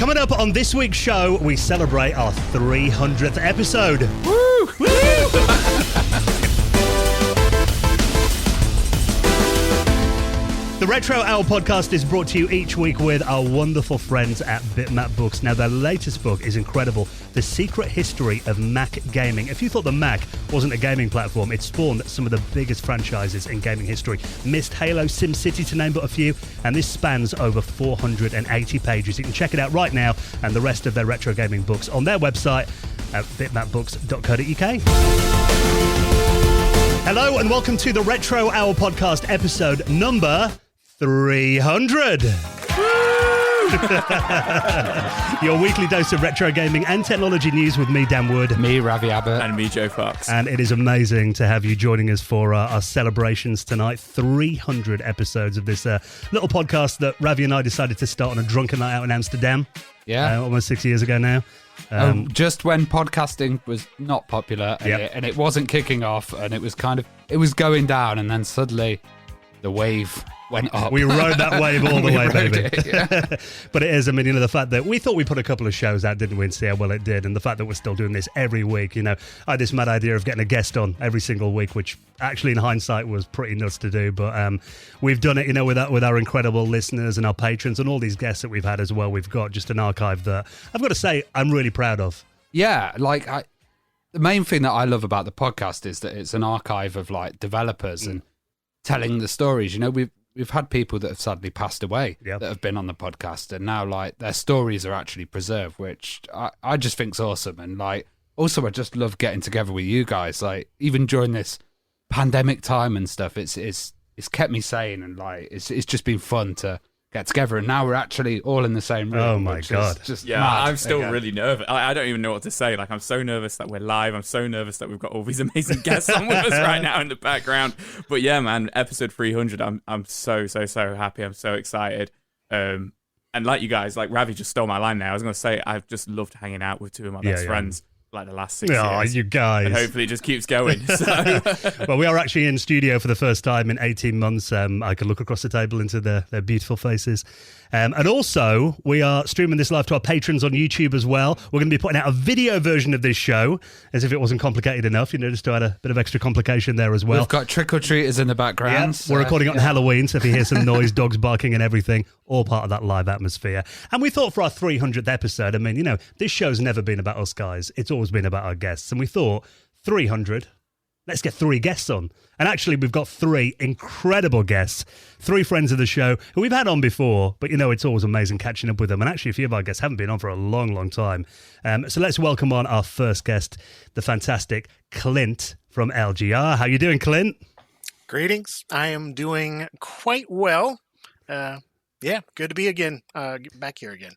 Coming up on this week's show, we celebrate our 300th episode. Woo! Woo! The Retro Hour podcast is brought to you each week with our wonderful friends at Bitmap Books. Now, their latest book is incredible, The Secret History of Mac Gaming. If you thought the Mac wasn't a gaming platform, it spawned some of the biggest franchises in gaming history. Mist, Halo, SimCity, to name but a few, and this spans over 480 pages. You can check it out right now and the rest of their retro gaming books on their website at bitmapbooks.co.uk. Hello and welcome to the Retro Hour podcast, episode number 300. Your weekly dose of retro gaming and technology news with me, Dan Wood. Me, Ravi Abbott. And me, Joe Fox. And it is amazing to have you joining us for our celebrations tonight. 300 episodes of this little podcast that Ravi and I decided to start on a drunken night out in Amsterdam. Yeah. Almost 6 years ago now. Just when podcasting was not popular and it wasn't kicking off and it was going down, and then suddenly the wave went up. We rode that wave all the way, baby. Yeah. But it is, the fact that we thought we put a couple of shows out, didn't we, and see how well it did, and the fact that we're still doing this every week, I had this mad idea of getting a guest on every single week, which actually in hindsight was pretty nuts to do, but we've done it, with our incredible listeners and our patrons and all these guests that we've had as well. We've got just an archive that I've got to say I'm really proud of. Yeah, the main thing that I love about the podcast is that it's an archive of developers and telling the stories. We've had people that have sadly passed away that have been on the podcast, and now their stories are actually preserved, which I just think's awesome. And also I just love getting together with you guys. Even during this pandemic time and stuff, it's kept me sane, and it's just been fun to get together. And now we're actually all in the same room. Oh my God. I'm still really nervous. I don't even know what to say. I'm so nervous that we're live. I'm so nervous that we've got all these amazing guests on with us right now in the background. But yeah, man, episode 300, I'm so happy. I'm so excited. And like you guys, Ravi just stole my line now. I was going to say, I've just loved hanging out with two of my best friends. The last 6 years. Oh, you guys. And hopefully it just keeps going. So. Well, we are actually in studio for the first time in 18 months. I can look across the table into their beautiful faces. And also, we are streaming this live to our patrons on YouTube as well. We're going to be putting out a video version of this show, as if it wasn't complicated enough, just to add a bit of extra complication there as well. We've got trick-or-treaters in the background. Yeah, so, we're recording on Halloween, so if you hear some noise, dogs barking and everything, all part of that live atmosphere. And we thought for our 300th episode, this show's never been about us guys. It's always been about our guests. And we thought, 300, let's get 3 guests on. And actually, we've got 3 incredible guests, 3 friends of the show who we've had on before, but it's always amazing catching up with them. And actually, a few of our guests haven't been on for a long, long time. So let's welcome on our first guest, the fantastic Clint from LGR. How you doing, Clint? Greetings. I am doing quite well. Good to be back here again.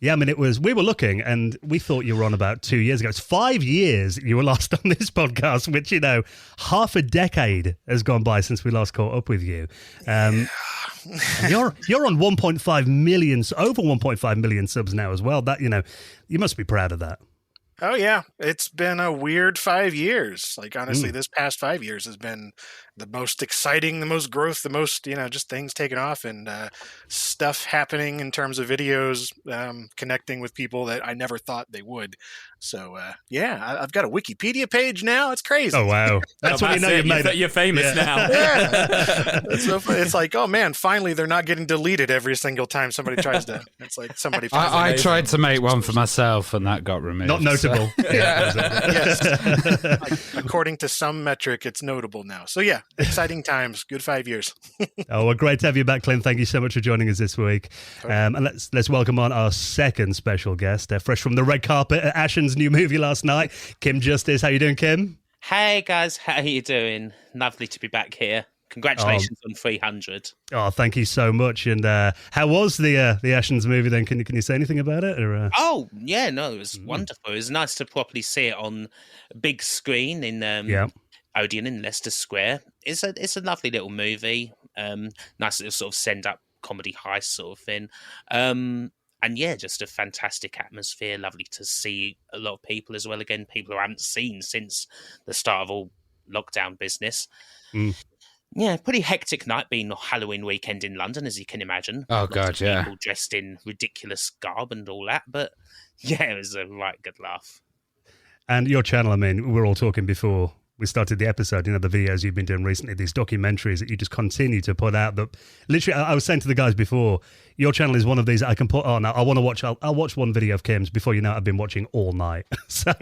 Yeah, we were looking and we thought you were on about 2 years ago. It's 5 years you were last on this podcast, which, half a decade has gone by since we last caught up with you. You're on 1.5 million, over 1.5 million subs now as well. That, you must be proud of that. Oh, yeah. It's been a weird 5 years. Honestly, this past 5 years has been the most exciting, the most growth, the most, just things taking off and stuff happening in terms of videos, connecting with people that I never thought they would. So, I've got a Wikipedia page now. It's crazy. Oh, wow. That's when you know you've made it. You're famous now. Yeah. It's so funny. It's oh, man, finally they're not getting deleted every single time somebody tries to. It's somebody. I tried to make one for myself and that got removed. Not notable. So. Yes. According to some metric, it's notable now. So, yeah, exciting times. Good 5 years. Oh, well, great to have you back, Clint. Thank you so much for joining us this week. And let's welcome on our second special guest, fresh from the red carpet at Ashen's new movie last night, Kim Justice. How you doing, Kim? Hey, guys. How you doing? Lovely to be back here. Congratulations on 300. Oh, thank you so much. And how was the Ashen's movie then? Can you say anything about it? Or, Oh, yeah, no, it was wonderful. It was nice to properly see it on a big screen in Odeon in Leicester Square. It's a lovely little movie. Nice little sort of send-up comedy heist sort of thing. And yeah, just a fantastic atmosphere. Lovely to see a lot of people as well. Again, people who I haven't seen since the start of all lockdown business. Yeah, pretty hectic night being Halloween weekend in London, as you can imagine. Oh, God, yeah. People dressed in ridiculous garb and all that. But yeah, it was a right good laugh. And your channel, I mean, we were all talking before we started the episode, the videos you've been doing recently, these documentaries that you just continue to put out. That literally, I was saying to the guys before, your channel is one of these I can put on. I want to watch. I'll watch one video of Kim's before I've been watching all night. So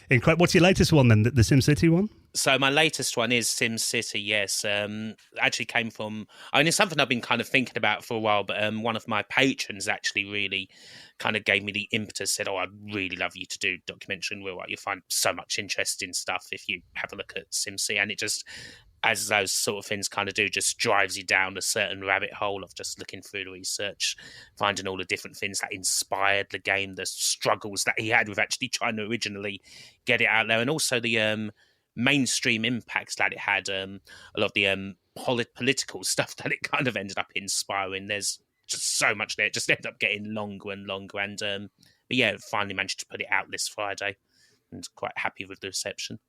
incredible. What's your latest one then? The SimCity one? So my latest one is SimCity, yes. Actually came from, it's something I've been kind of thinking about for a while, but one of my patrons actually really kind of gave me the impetus, said, I'd really love you to do documentary in real life. You'll find so much interesting stuff if you have a look at SimCity. And it just, as those sort of things kind of do, just drives you down a certain rabbit hole of just looking through the research, finding all the different things that inspired the game, the struggles that he had with actually trying to originally get it out there, and also the mainstream impacts that it had, a lot of the political stuff that it kind of ended up inspiring. There's just so much there. It just ended up getting longer and longer. And but yeah, finally managed to put it out this Friday, and quite happy with the reception.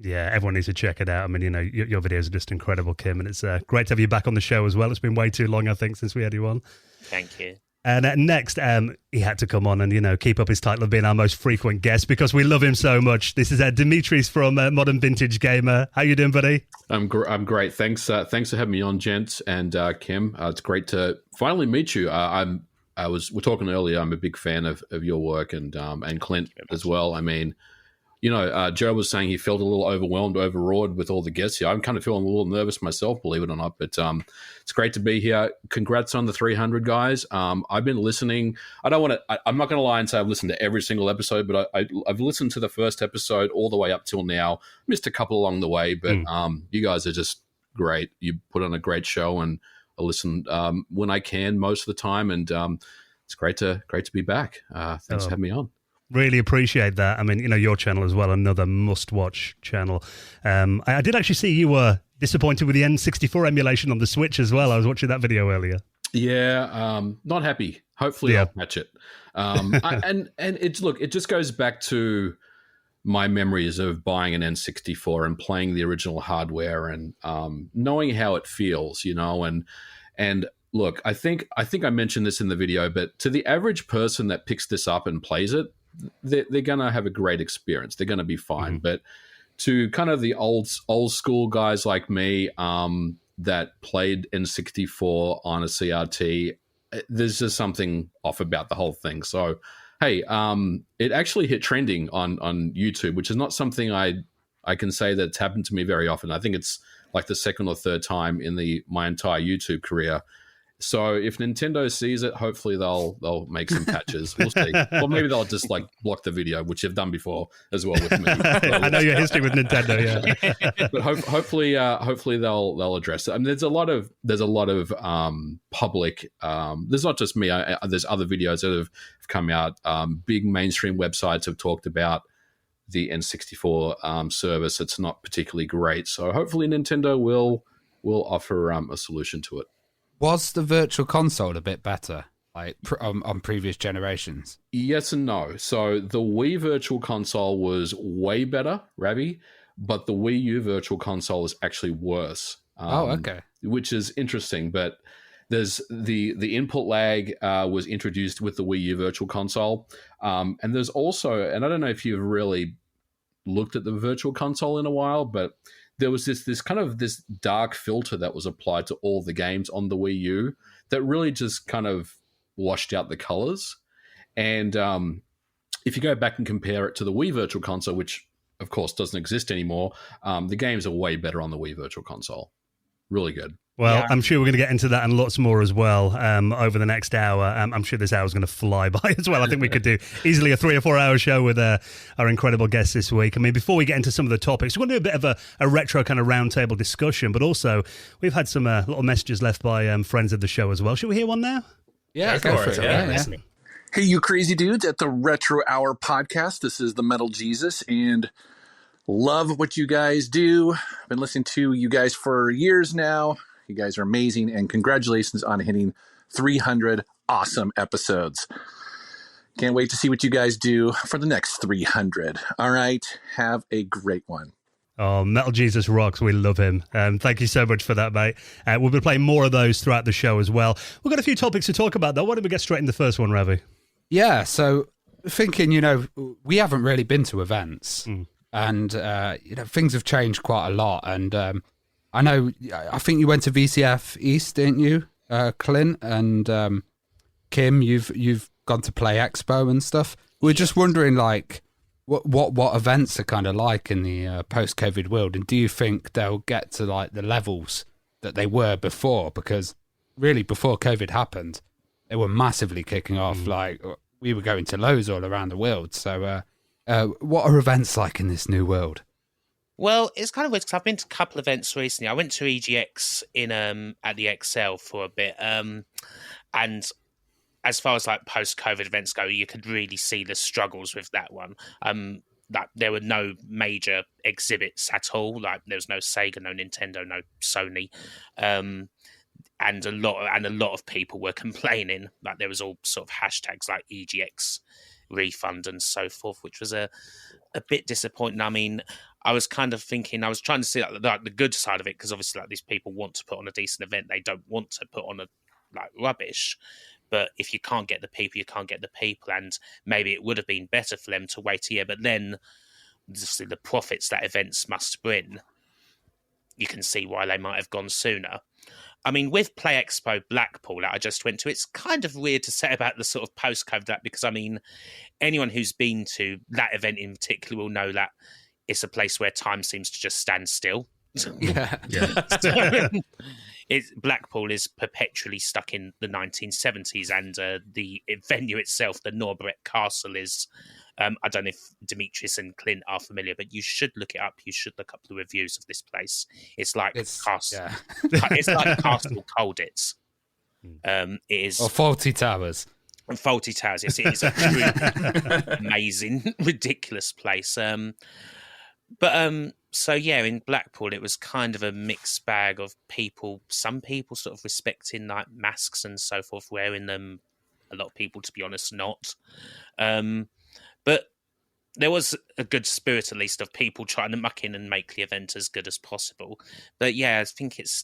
Yeah, everyone needs to check it out. I mean, your videos are just incredible, Kim, and it's great to have you back on the show as well. It's been way too long, I think, since we had you on. Thank you. And next, he had to come on and, keep up his title of being our most frequent guest because we love him so much. This is Dimitris from Modern Vintage Gamer. How you doing, buddy? I'm great. Thanks for having me on, gents, and Kim. It's great to finally meet you. We're talking earlier. I'm a big fan of your work and Clint as well. I mean, Joe was saying he felt a little overwhelmed, overawed with all the guests here. I'm kind of feeling a little nervous myself, believe it or not, but it's great to be here. Congrats on the 300, guys. I've been listening. I'm not going to lie and say I've listened to every single episode, but I've listened to the first episode all the way up till now. Missed a couple along the way, but you guys are just great. You put on a great show, and I listen when I can most of the time, and it's great to be back. Thanks for having me on. Really appreciate that. I mean, your channel as well, another must-watch channel. I did actually see you were disappointed with the N64 emulation on the Switch as well. I was watching that video earlier. Yeah, not happy. Hopefully I'll patch it. And it just goes back to my memories of buying an N64 and playing the original hardware and knowing how it feels, and look, I think I mentioned this in the video, but to the average person that picks this up and plays it, they're going to have a great experience. They're going to be fine. But to kind of the old school guys like me that played N64 on a CRT, there's just something off about the whole thing. So, hey, it actually hit trending on YouTube, which is not something I can say that's happened to me very often. I think it's like the second or third time in my entire YouTube career. So if Nintendo sees it, hopefully they'll make some patches. We'll see. Or maybe they'll just block the video, which they've done before as well with me. I know your history with Nintendo, yeah. But hopefully they'll address it. I mean, there's a lot of public. There's not just me. There's other videos that have come out. Big mainstream websites have talked about the N64 service. It's not particularly great. So hopefully Nintendo will offer a solution to it. Was the Virtual Console a bit better, on previous generations? Yes and no. So the Wii Virtual Console was way better, Ravi, but the Wii U Virtual Console is actually worse. Okay. Which is interesting, but there's the input lag was introduced with the Wii U Virtual Console, and there's also, and I don't know if you've really looked at the Virtual Console in a while, but there was this kind of this dark filter that was applied to all the games on the Wii U that really just kind of washed out the colors. And if you go back and compare it to the Wii Virtual Console, which of course doesn't exist anymore, the games are way better on the Wii Virtual Console. Really good. Well, yeah. I'm sure we're going to get into that and lots more as well over the next hour. I'm sure this hour is going to fly by as well. I think we could do easily a 3 or 4 hour show with our incredible guests this week. I mean, before we get into some of the topics, we're going to do a bit of a retro kind of roundtable discussion, but also we've had some little messages left by friends of the show as well. Should we hear one now? Yeah, go for it. Yeah. Hey, you crazy dudes at the Retro Hour podcast. This is the Metal Jesus, and love what you guys do. I've been listening to you guys for years now. You guys are amazing, and congratulations on hitting 300 awesome episodes. Can't wait to see what you guys do for the next 300. All right, have a great one. Oh, Metal Jesus rocks. We love him. Thank you so much for that, mate. We'll be playing more of those throughout the show as well. We've got a few topics to talk about, though. Why don't we get straight into the first one, Ravi? Yeah, so thinking, we haven't really been to events, and, things have changed quite a lot. And I think you went to VCF East, didn't you, Clint? And Kim, you've gone to Play Expo and stuff. We're just wondering, like, what events are kind of like in the post-COVID world, and do you think they'll get to like the levels that they were before? Because really, before COVID happened, they were massively kicking off. Like, we were going to loads all around the world. So, what are events like in this new world? Well, it's kind of weird because I've been to a couple of events recently. I went to EGX in at the XL for a bit, and as far as like post-COVID events go, you could really see the struggles with that one. That there were no major exhibits at all. Like there was no Sega, no Nintendo, no Sony, and a lot of people were complaining. Like there was all sort of hashtags like EGX refund and so forth, which was a bit disappointing. I mean, I was kind of thinking, I was trying to see like the good side of it, because obviously like these people want to put on a decent event. They don't want to put on a like rubbish. But if you can't get the people, you can't get the people. And maybe it would have been better for them to wait a year. But then obviously the profits that events must bring, you can see why they might have gone sooner. I mean, with Play Expo Blackpool that I just went to, it's kind of weird to say about the sort of post-COVID that, because, I mean, anyone who's been to that event in particular will know that it's a place where time seems to just stand still. Yeah. Blackpool is perpetually stuck in the 1970s, and the venue itself, the Norbreck Castle, is. I don't know if Dimitris and Clint are familiar, but you should look it up. You should look up the reviews of this place. It's like Castle. Yeah. It's like Castle Colditz. It is or Faulty Towers. Faulty Towers. Yes, it is a truly amazing, ridiculous place. So yeah, in Blackpool, it was kind of a mixed bag of people. Some people sort of respecting like masks and so forth, wearing them. A lot of people, to be honest, not. But there was a good spirit, at least, of people trying to muck in and make the event as good as possible. But yeah, I think it's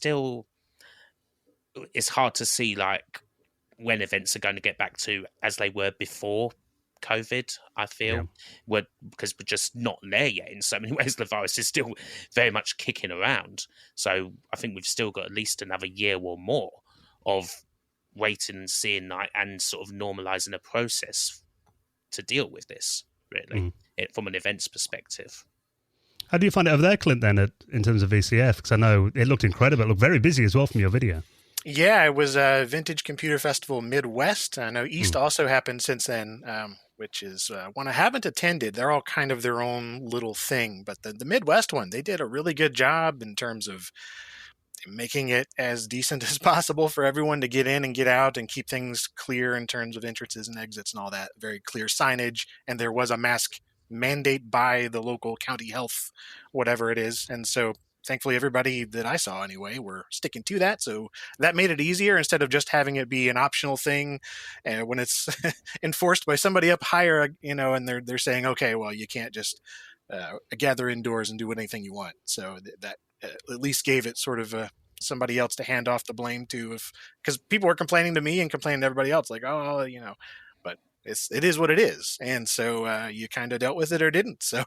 hard to see like when events are going to get back to as they were before COVID, I feel, because we're just not there yet in so many ways. The virus is still very much kicking around. So I think we've still got at least another year or more of waiting and seeing and sort of normalising a process to deal with this, really, from an events perspective. How do you find it over there, Clint, then, in terms of VCF? Because I know it looked incredible. It looked very busy as well from your video. Yeah, it was Vintage Computer Festival Midwest. I know East also happened since then, which is one I haven't attended. They're all kind of their own little thing. But the Midwest one, they did a really good job in terms of making it as decent as possible for everyone to get in and get out and keep things clear in terms of entrances and exits and all that. Very clear signage. And there was a mask mandate by the local county health, whatever it is. And so thankfully, everybody that I saw anyway were sticking to that. So that made it easier instead of just having it be an optional thing when it's enforced by somebody up higher, and they're saying, okay, well, you can't just gather indoors and do anything you want. So that at least gave it sort of somebody else to hand off the blame to, because people were complaining to me and complaining to everybody else, like, but it is what it is. And so you kind of dealt with it or didn't. So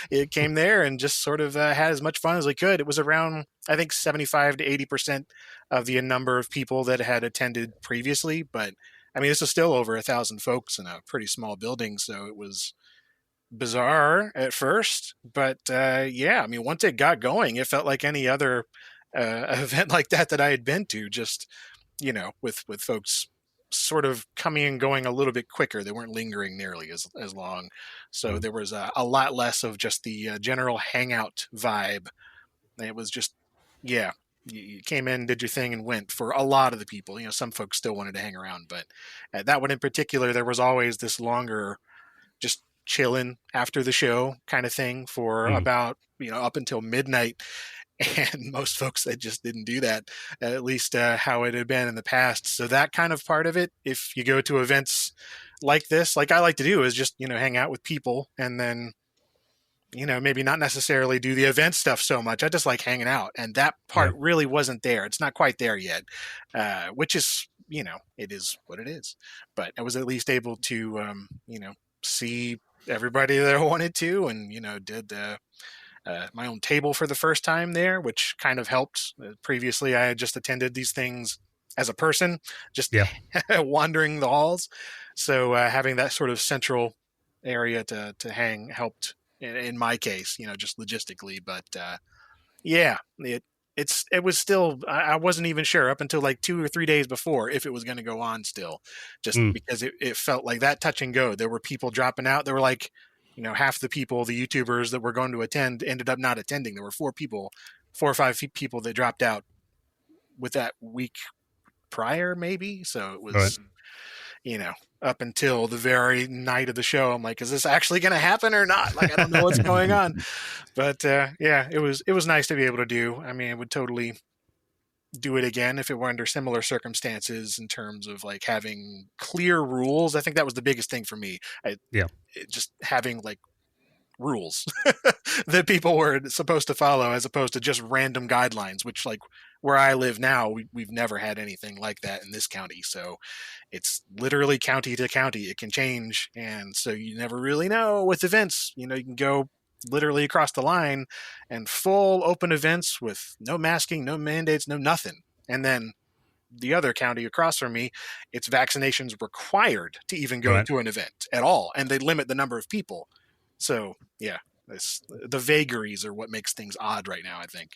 it came there and just sort of had as much fun as we could. It was around, I think, 75 to 80% of the number of people that had attended previously. But I mean, this is still over 1,000 folks in a pretty small building. So it was bizarre at first, but I mean, once it got going, it felt like any other event like that I had been to, just, with folks sort of coming and going a little bit quicker. They weren't lingering nearly as long. So there was a lot less of just the general hangout vibe. It was just, you came in, did your thing, and went for a lot of the people. Some folks still wanted to hang around, but at that one in particular, there was always this longer, just chilling after the show kind of thing for about, up until midnight. And most folks, they just didn't do that, at least how it had been in the past. So that kind of part of it, if you go to events like this, like I like to do, is just, hang out with people and then maybe not necessarily do the event stuff so much. I just like hanging out. And that part really wasn't there. It's not quite there yet, which is, it is what it is. But I was at least able to, see everybody that I wanted to, and, did my own table for the first time there, which kind of helped. Previously, I had just attended these things as a person, just wandering the halls. So having that sort of central area to hang helped in my case, just logistically. But it was still, I wasn't even sure up until like 2 or 3 days before if it was going to go on still, just because it felt like that touch and go. There were people dropping out. There were like, half the people, the YouTubers that were going to attend ended up not attending. There were 4 or 5 people that dropped out with that week prior, maybe. So it was, up until the very night of the show, I'm like, is this actually going to happen or not? Like, I don't know what's going on. But it was nice to be able to do. I mean, I would totally do it again if it were under similar circumstances in terms of like having clear rules. I think that was the biggest thing for me. Just having like rules that people were supposed to follow as opposed to just random guidelines, which like where I live now, we've never had anything like that in this county. So it's literally county to county. It can change. And so you never really know with events. You can go literally across the line and full open events with no masking, no mandates, no nothing. And then the other county across from me, it's vaccinations required to even go to an event at all. And they limit the number of people. So the vagaries are what makes things odd right now, I think.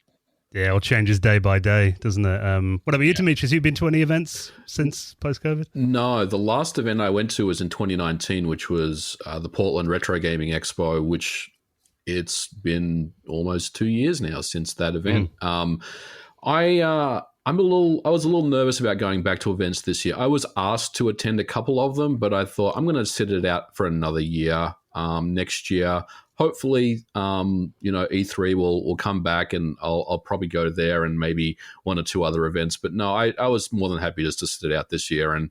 Yeah, it all changes day by day, doesn't it? What about you, Dimitris? Have you been to any events since post-COVID? No, the last event I went to was in 2019, which was the Portland Retro Gaming Expo, which it's been almost 2 years now since that event. I was a little nervous about going back to events this year. I was asked to attend a couple of them, but I thought I'm going to sit it out for another year. Next year, hopefully, E3 will come back and I'll probably go there and maybe 1 or 2 other events. But no, I was more than happy just to sit it out this year and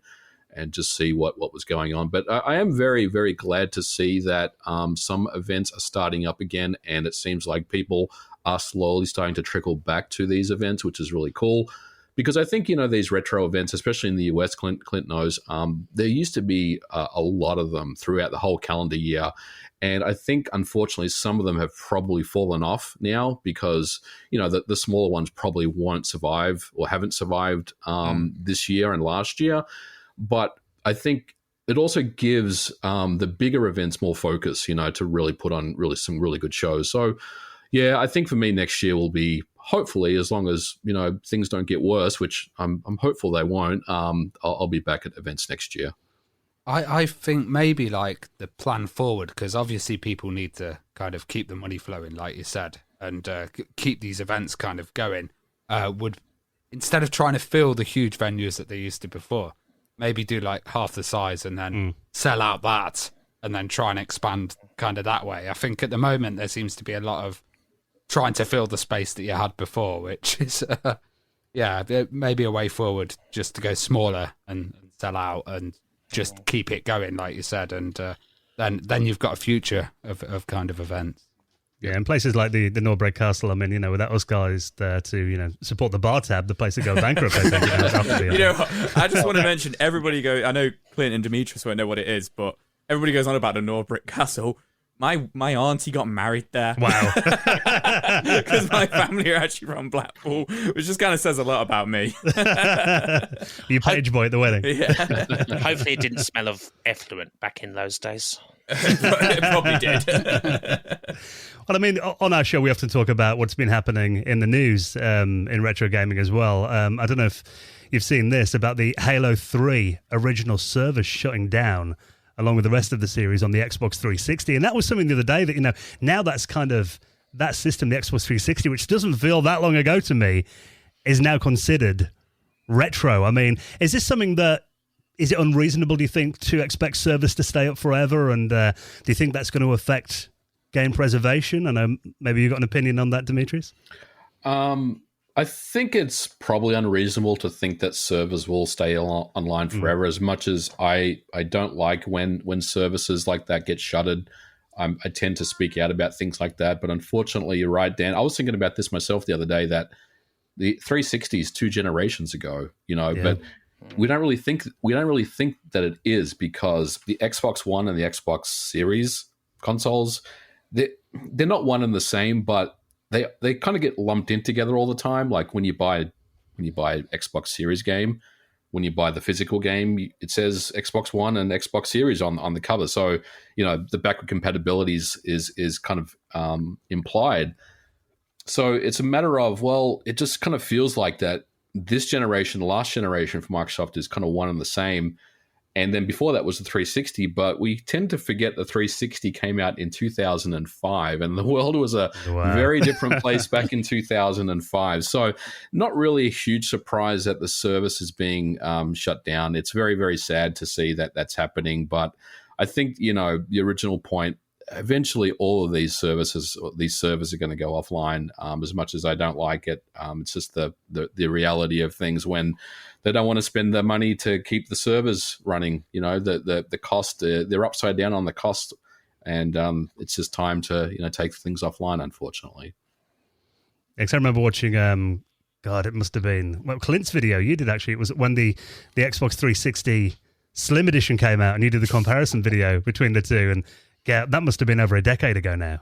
just see what was going on. But I am very, very glad to see that some events are starting up again, and it seems like people are slowly starting to trickle back to these events, which is really cool. Because I think, these retro events, especially in the US, Clint knows, there used to be a lot of them throughout the whole calendar year. And I think, unfortunately, some of them have probably fallen off now because, the smaller ones probably won't survive or haven't survived this year and last year. But I think it also gives the bigger events more focus, to really put on some really good shows. So, yeah, I think for me next year will be, hopefully, as long as, things don't get worse, which I'm hopeful they won't, I'll be back at events next year. I think maybe like the plan forward, because obviously people need to kind of keep the money flowing, like you said, and keep these events kind of going, would, instead of trying to fill the huge venues that they used to before, maybe do like half the size and then sell out that and then try and expand kind of that way. I think at the moment there seems to be a lot of trying to fill the space that you had before, which is, maybe a way forward just to go smaller and sell out and just keep it going, like you said. And then you've got a future of kind of events. Yeah, and places like the Norbrake Castle, I mean, without us guys there to, support the bar tab, the place would go bankrupt, I think. I just want to mention, everybody I know Clint and Dimitris won't know what it is, but everybody goes on about the Norbrake Castle. My auntie got married there. Wow. Because my family are actually from Blackpool, which just kind of says a lot about me. You page boy at the wedding. Yeah. Hopefully it didn't smell of effluent back in those days. It probably did. Well, I mean, on our show, we often talk about what's been happening in the news in retro gaming as well. I don't know if you've seen this about the Halo 3 original server shutting down along with the rest of the series on the Xbox 360. And that was something the other day that, now that's kind of that system, the Xbox 360, which doesn't feel that long ago to me, is now considered retro. I mean, is this something that, is it unreasonable, do you think, to expect servers to stay up forever? And do you think that's going to affect game preservation? I know maybe you've got an opinion on that, Dimitris? I think it's probably unreasonable to think that servers will stay online forever, as much as I don't like when services like that get shuttered. I tend to speak out about things like that. But unfortunately, you're right, Dan. I was thinking about this myself the other day, that the 360 is 2 generations ago, but we don't really think that it is, because the Xbox One and the Xbox Series consoles, they're not one and the same, but they kind of get lumped in together all the time. Like when you buy Xbox Series game, when you buy the physical game, it says Xbox One and Xbox Series on the cover. So, the backward compatibility is kind of implied. So it's a matter of, well, it just kind of feels like that this generation, the last generation for Microsoft, is kind of one and the same. And then before that was the 360, but we tend to forget the 360 came out in 2005, and the world was a very different place back in 2005. So not really a huge surprise that the service is being shut down. It's very, very sad to see that that's happening. But I think, the original point, eventually all of these servers are going to go offline. As much as I don't like it, it's just the reality of things when they don't want to spend the money to keep the servers running. The cost, they're upside down on the cost, and it's just time to take things offline, unfortunately. I remember watching it must have been Clint's video you did, actually. It was when the Xbox 360 Slim Edition came out, and you did the comparison video between the two, and that must have been over a decade ago now.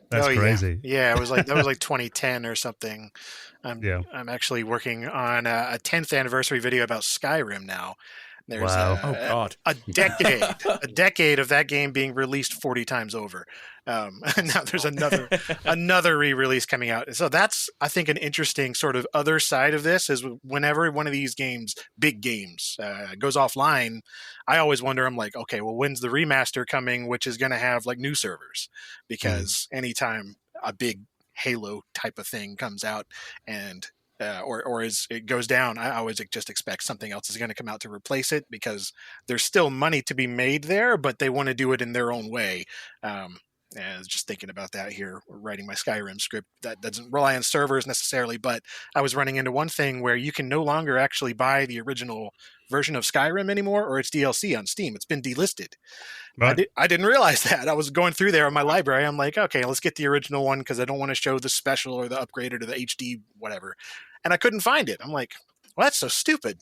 That's crazy. Yeah, it was like that was like 2010 or something. I'm actually working on a 10th anniversary video about Skyrim now. There's a decade of that game being released 40 times over. And now there's another re-release coming out. So that's, I think, an interesting sort of other side of this is whenever one of these games, big games, goes offline, I always wonder, I'm like, okay, well, when's the remaster coming, which is going to have like new servers? Because anytime a big Halo type of thing comes out and or as it goes down, I always just expect something else is going to come out to replace it, because there's still money to be made there, but they want to do it in their own way. And I was just thinking about that here, writing my Skyrim script that doesn't rely on servers necessarily, but I was running into one thing where you can no longer actually buy the original version of Skyrim anymore, or its DLC on Steam. It's been delisted. Right. I didn't realize that. I was going through there in my library. I'm like, okay, let's get the original one because I don't want to show the special or the upgraded or the HD, whatever. And I couldn't find it. I'm like, well, that's so stupid.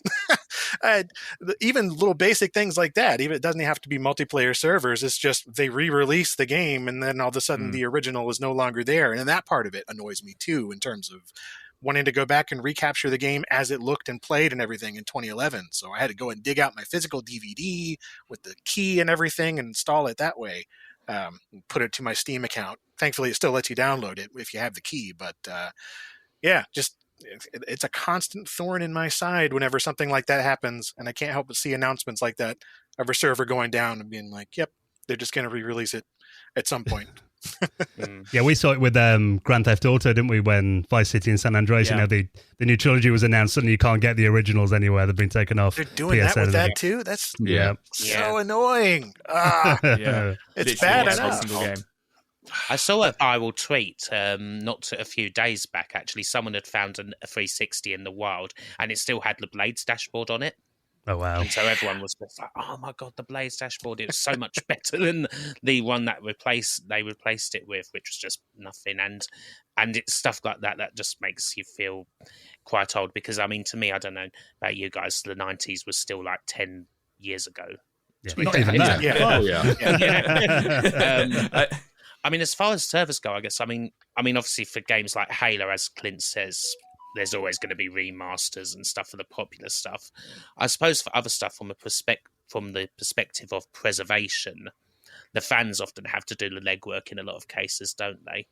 Even little basic things like that, even it doesn't have to be multiplayer servers. It's just they re-release the game, and then all of a sudden the original is no longer there. And that part of it annoys me too, in terms of wanting to go back and recapture the game as it looked and played and everything in 2011. So I had to go and dig out my physical DVD with the key and everything and install it that way. Put it to my Steam account. Thankfully, it still lets you download it if you have the key. But it's a constant thorn in my side whenever something like that happens, and I can't help but see announcements like that of a server going down and being like, yep, they're just going to re-release it at some point. Yeah, we saw it with Grand Theft Auto, didn't we, when Vice City and San Andreas, the new trilogy was announced, and you can't get the originals anywhere. They've been taken off. They're doing that with that too? That's so annoying. It's bad enough. I saw a viral tweet not a few days back, actually. Someone had found a 360 in the wild, and it still had the Blades dashboard on it. Oh, wow. And so everyone was just like, oh, my God, the Blades dashboard. It was so much better than the one that they replaced it with, which was just nothing. And it's stuff like that that just makes you feel quite old. Because, I mean, to me, I don't know about you guys, the 90s was still like 10 years ago. Yeah. Not even that. I mean, as far as servers go, I guess, I mean, obviously for games like Halo, as Clint says, there's always going to be remasters and stuff for the popular stuff. I suppose for other stuff, from the perspective of preservation, the fans often have to do the legwork in a lot of cases, don't they?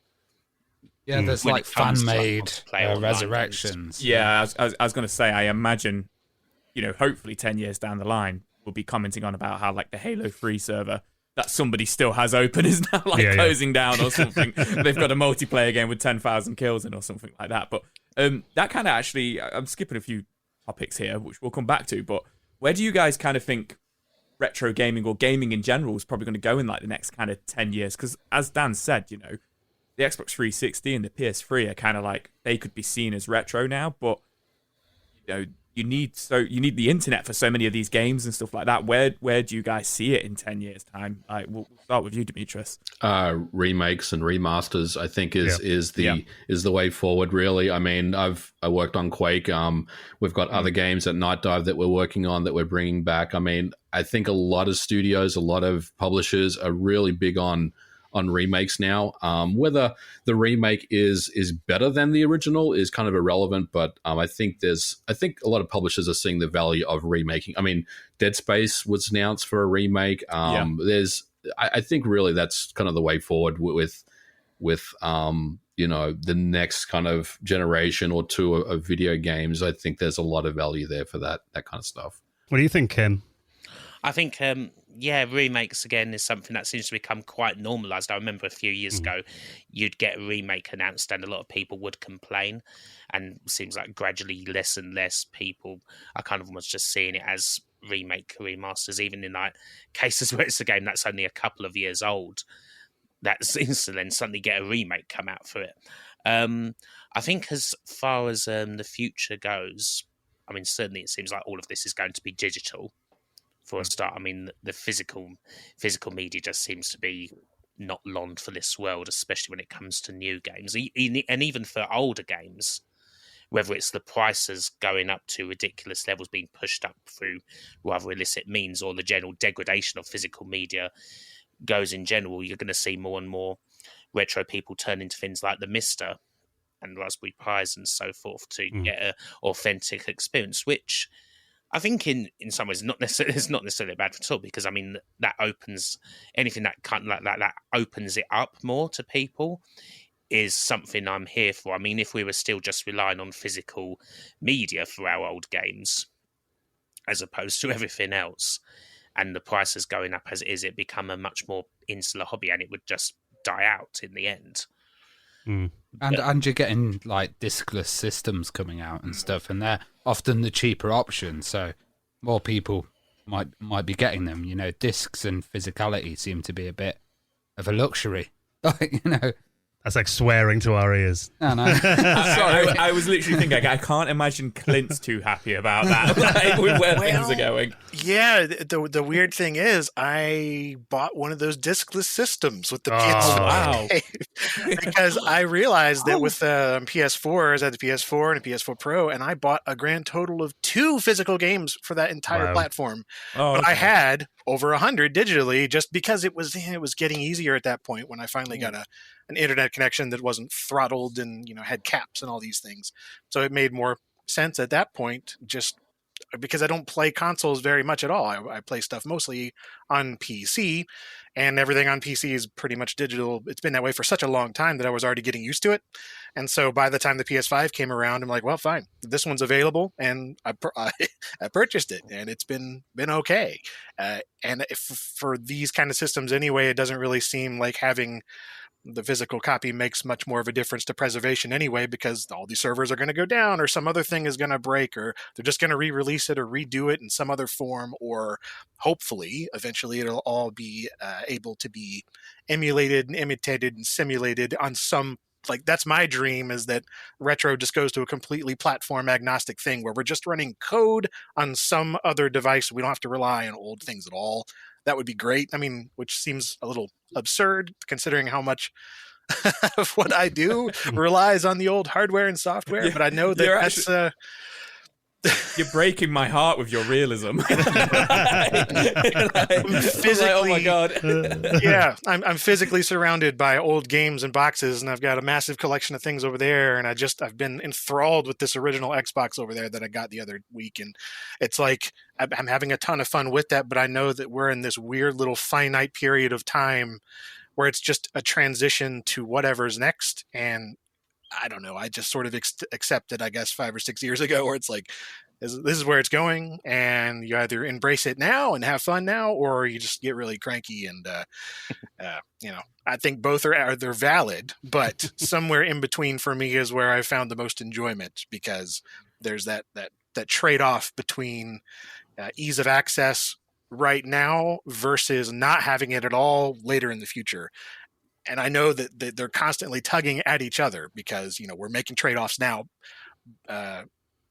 Yeah, there's like fan-made resurrections. Yeah, I was going to say, I imagine, hopefully 10 years down the line, we'll be commenting on about how like the Halo 3 server that somebody still has open is now closing down or something. They've got a multiplayer game with 10,000 kills in or something like that. But that kind of actually, I'm skipping a few topics here, which we'll come back to. But where do you guys kind of think retro gaming or gaming in general is probably going to go in like the next kind of 10 years? Because as Dan said, the Xbox 360 and the PS3 are kind of like, they could be seen as retro now. But, you need the internet for so many of these games and stuff like that. Where do you guys see it in 10 years time? Like, we'll start with you, Dimitris. Remakes and remasters, I think, is the way forward. Really, I mean, I worked on Quake. We've got other games at Night Dive that we're working on that we're bringing back. I mean, I think a lot of studios, a lot of publishers are really big on remakes now. Whether the remake is better than the original is kind of irrelevant, but I think a lot of publishers are seeing the value of remaking. I mean, Dead Space was announced for a remake. I think really that's kind of the way forward with the next kind of generation or two of video games. I think there's a lot of value there for that kind of stuff. What do you think, Kim? I think, remakes again is something that seems to become quite normalized. I remember a few years ago, you'd get a remake announced and a lot of people would complain. And it seems like gradually less and less people are kind of almost just seeing it as remasters, even in like cases where it's a game that's only a couple of years old. That seems to then suddenly get a remake come out for it. I think as far as the future goes, I mean, certainly it seems like all of this is going to be digital. For a start, I mean, the physical media just seems to be not long for this world, especially when it comes to new games. And even for older games, whether it's the prices going up to ridiculous levels, being pushed up through rather illicit means, or the general degradation of physical media goes in general, you're going to see more and more retro people turn into things like the Mister and Raspberry Pis and so forth to get an authentic experience, which I think in some ways it's not necessarily bad at all, because I mean that opens anything that kind of like that opens it up more to people is something I'm here for. I mean, if we were still just relying on physical media for our old games as opposed to everything else, and the prices going up as it is, it become a much more insular hobby and it would just die out in the end. And you're getting like discless systems coming out and stuff, and they're often the cheaper option, so more people might be getting them. You know, discs and physicality seem to be a bit of a luxury. Like, That's like swearing to our ears. No. Sorry. I was literally thinking, I can't imagine Clint's too happy about that, like, with where things are going. Yeah, the weird thing is, I bought one of those discless systems with the PS4. Wow. Because I realized that with PS4, I had the PS4 and a PS4 Pro, and I bought a grand total of 2 physical games for that entire platform. But I had over 100 digitally, just because it was getting easier at that point when I finally got an internet connection that wasn't throttled and had caps and all these things. So it made more sense at that point, just because I don't play consoles very much at all. I play stuff mostly on PC, and everything on PC is pretty much digital. It's been that way for such a long time that I was already getting used to it. And so by the time the PS5 came around, I'm like, well, fine, this one's available, and I purchased it, and it's been okay. And for these kind of systems anyway, it doesn't really seem like having the physical copy makes much more of a difference to preservation anyway, because all these servers are going to go down, or some other thing is going to break, or they're just going to re-release it or redo it in some other form, or hopefully eventually it'll all be able to be emulated and imitated and simulated on some, like, that's my dream, is that retro just goes to a completely platform agnostic thing where we're just running code on some other device. We don't have to rely on old things at all. That would be great. I mean, which seems a little absurd considering how much of what I do relies on the old hardware and software. Yeah, but I know that you're breaking my heart with your realism. Physically, oh my god! Yeah, I'm physically surrounded by old games and boxes, and I've got a massive collection of things over there. And I've been enthralled with this original Xbox over there that I got the other week, and it's like I'm having a ton of fun with that. But I know that we're in this weird little finite period of time where it's just a transition to whatever's next, and I don't know. I just sort of accepted, I guess, 5 or 6 years ago, where it's like, this is where it's going, and you either embrace it now and have fun now, or you just get really cranky. And I think both they're valid, but somewhere in between for me is where I found the most enjoyment, because there's that trade-off between ease of access right now versus not having it at all later in the future. And I know that they're constantly tugging at each other, because, we're making trade-offs now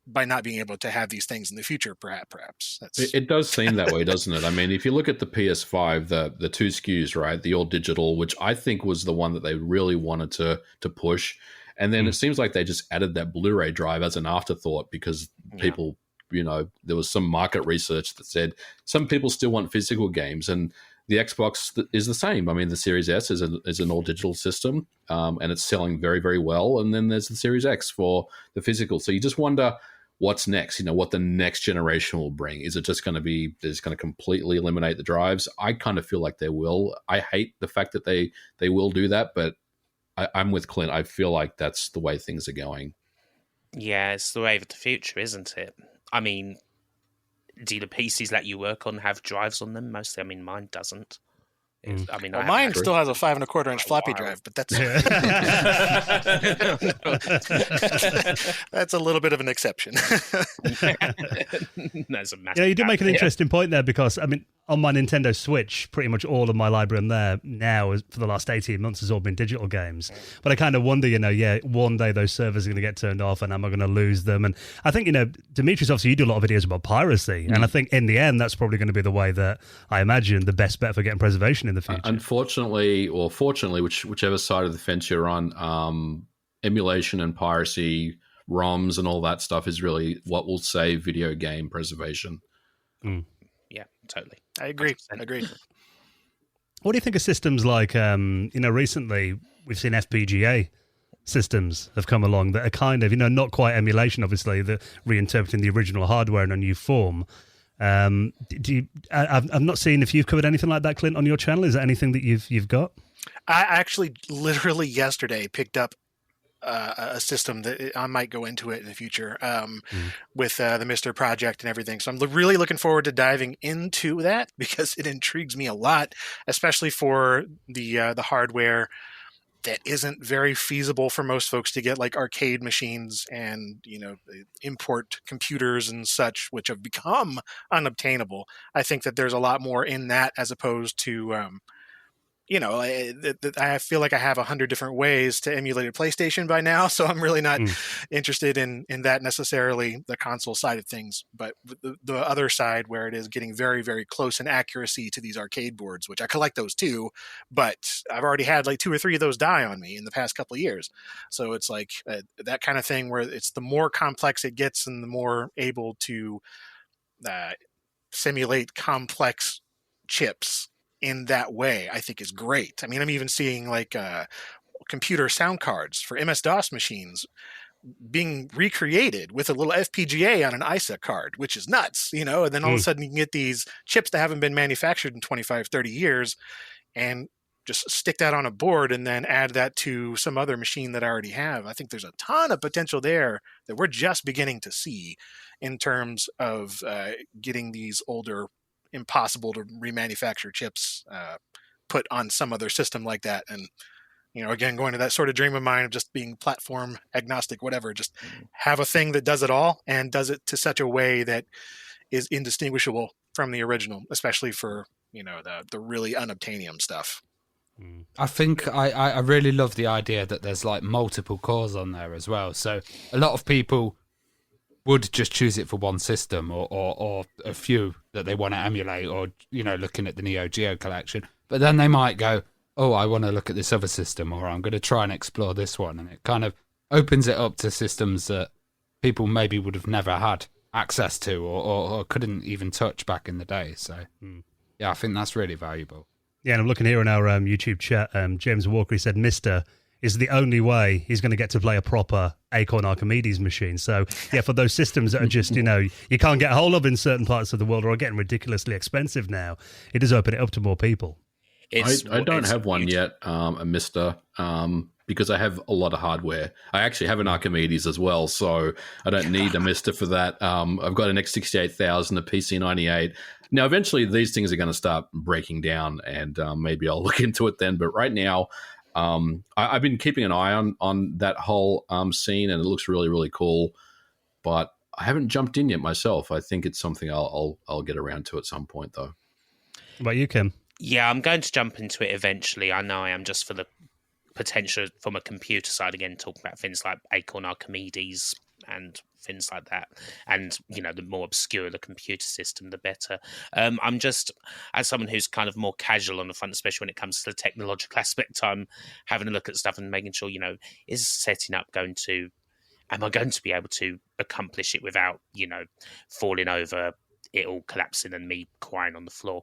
by not being able to have these things in the future. Perhaps it does seem that way, doesn't it? I mean, if you look at the PS5, the two SKUs, right, the all digital, which I think was the one that they really wanted to push, and then it seems like they just added that Blu-ray drive as an afterthought because people, there was some market research that said some people still want physical games, and the Xbox is the same. I mean, the Series S is an all-digital system, and it's selling very, very well. And then there's the Series X for the physical. So you just wonder what's next, what the next generation will bring. Is it just going to be, they're just going to completely eliminate the drives? I kind of feel like they will. I hate the fact that they will do that, but I'm with Clint. I feel like that's the way things are going. Yeah, it's the way of the future, isn't it? I mean, do the PCs that you work on have drives on them? Mostly, I mean, mine doesn't. I mean, mine still has a 5 1/4-inch floppy drive, but that's that's a little bit of an exception. That's a massive you did make an interesting point there, because I mean, on my Nintendo Switch, pretty much all of my library on there now for the last 18 months has all been digital games. But I kind of wonder, one day those servers are going to get turned off and am I going to lose them? And I think, Dimitris, obviously you do a lot of videos about piracy. And I think in the end, that's probably going to be the way that I imagine the best bet for getting preservation in the future. Unfortunately, or fortunately, whichever side of the fence you're on, emulation and piracy, ROMs and all that stuff is really what will save video game preservation. Yeah, totally. I agree. 100%. What do you think of systems like, recently we've seen FPGA systems have come along that are kind of, not quite emulation, obviously, the reinterpreting the original hardware in a new form. I've not seen if you've covered anything like that, Clint, on your channel. Is there anything that you've got? I actually literally yesterday picked up a system that I might go into it in the future with the Mr. Project and everything. So I'm really looking forward to diving into that because it intrigues me a lot, especially for the hardware that isn't very feasible for most folks to get, like arcade machines and, import computers and such, which have become unobtainable. I think that there's a lot more in that as opposed to, I feel like I have 100 different ways to emulate a PlayStation by now, so I'm really not interested in that necessarily, the console side of things. But the other side, where it is getting very, very close in accuracy to these arcade boards, which I collect those too, but I've already had like 2 or 3 of those die on me in the past couple of years. So it's like that kind of thing where it's the more complex it gets and the more able to simulate complex chips in that way, I think is great. I mean, I'm even seeing like computer sound cards for MS-DOS machines being recreated with a little FPGA on an ISA card, which is nuts, and then all of a sudden you can get these chips that haven't been manufactured in 25, 30 years and just stick that on a board and then add that to some other machine that I already have. I think there's a ton of potential there that we're just beginning to see in terms of getting these older, impossible to remanufacture chips put on some other system like that. And again, going to that sort of dream of mine of just being platform agnostic, whatever, just have a thing that does it all and does it to such a way that is indistinguishable from the original, especially for the really unobtainium stuff. I think I really love the idea that there's like multiple cores on there as well, so a lot of people would just choose it for one system or a few that they want to emulate, or, looking at the Neo Geo collection. But then they might go, oh, I want to look at this other system, or I'm going to try and explore this one. And it kind of opens it up to systems that people maybe would have never had access to or couldn't even touch back in the day. So, yeah, I think that's really valuable. Yeah, and I'm looking here in our YouTube chat. James Walker, he said, Mr. is the only way he's going to get to play a proper Acorn Archimedes machine. So, yeah, for those systems that are just, you can't get a hold of in certain parts of the world or are getting ridiculously expensive now, it does open it up to more people. I don't have one yet, a Mister, because I have a lot of hardware. I actually have an Archimedes as well, so I don't need a Mister for that. I've got an X68000, a PC98. Now, eventually, these things are going to start breaking down, and maybe I'll look into it then. But right now, I've been keeping an eye on that whole scene, and it looks really, really cool. But I haven't jumped in yet myself. I think it's something I'll get around to at some point, though. What about you, Kim? Yeah, I'm going to jump into it eventually. I know I am, just for the potential from a computer side again, talking about things like Acorn Archimedes, and things like that. And, the more obscure the computer system, the better. I'm just, as someone who's kind of more casual on the front, especially when it comes to the technological aspect, I'm having a look at stuff and making sure, is setting up am I going to be able to accomplish it without, falling over, it all collapsing and me crying on the floor.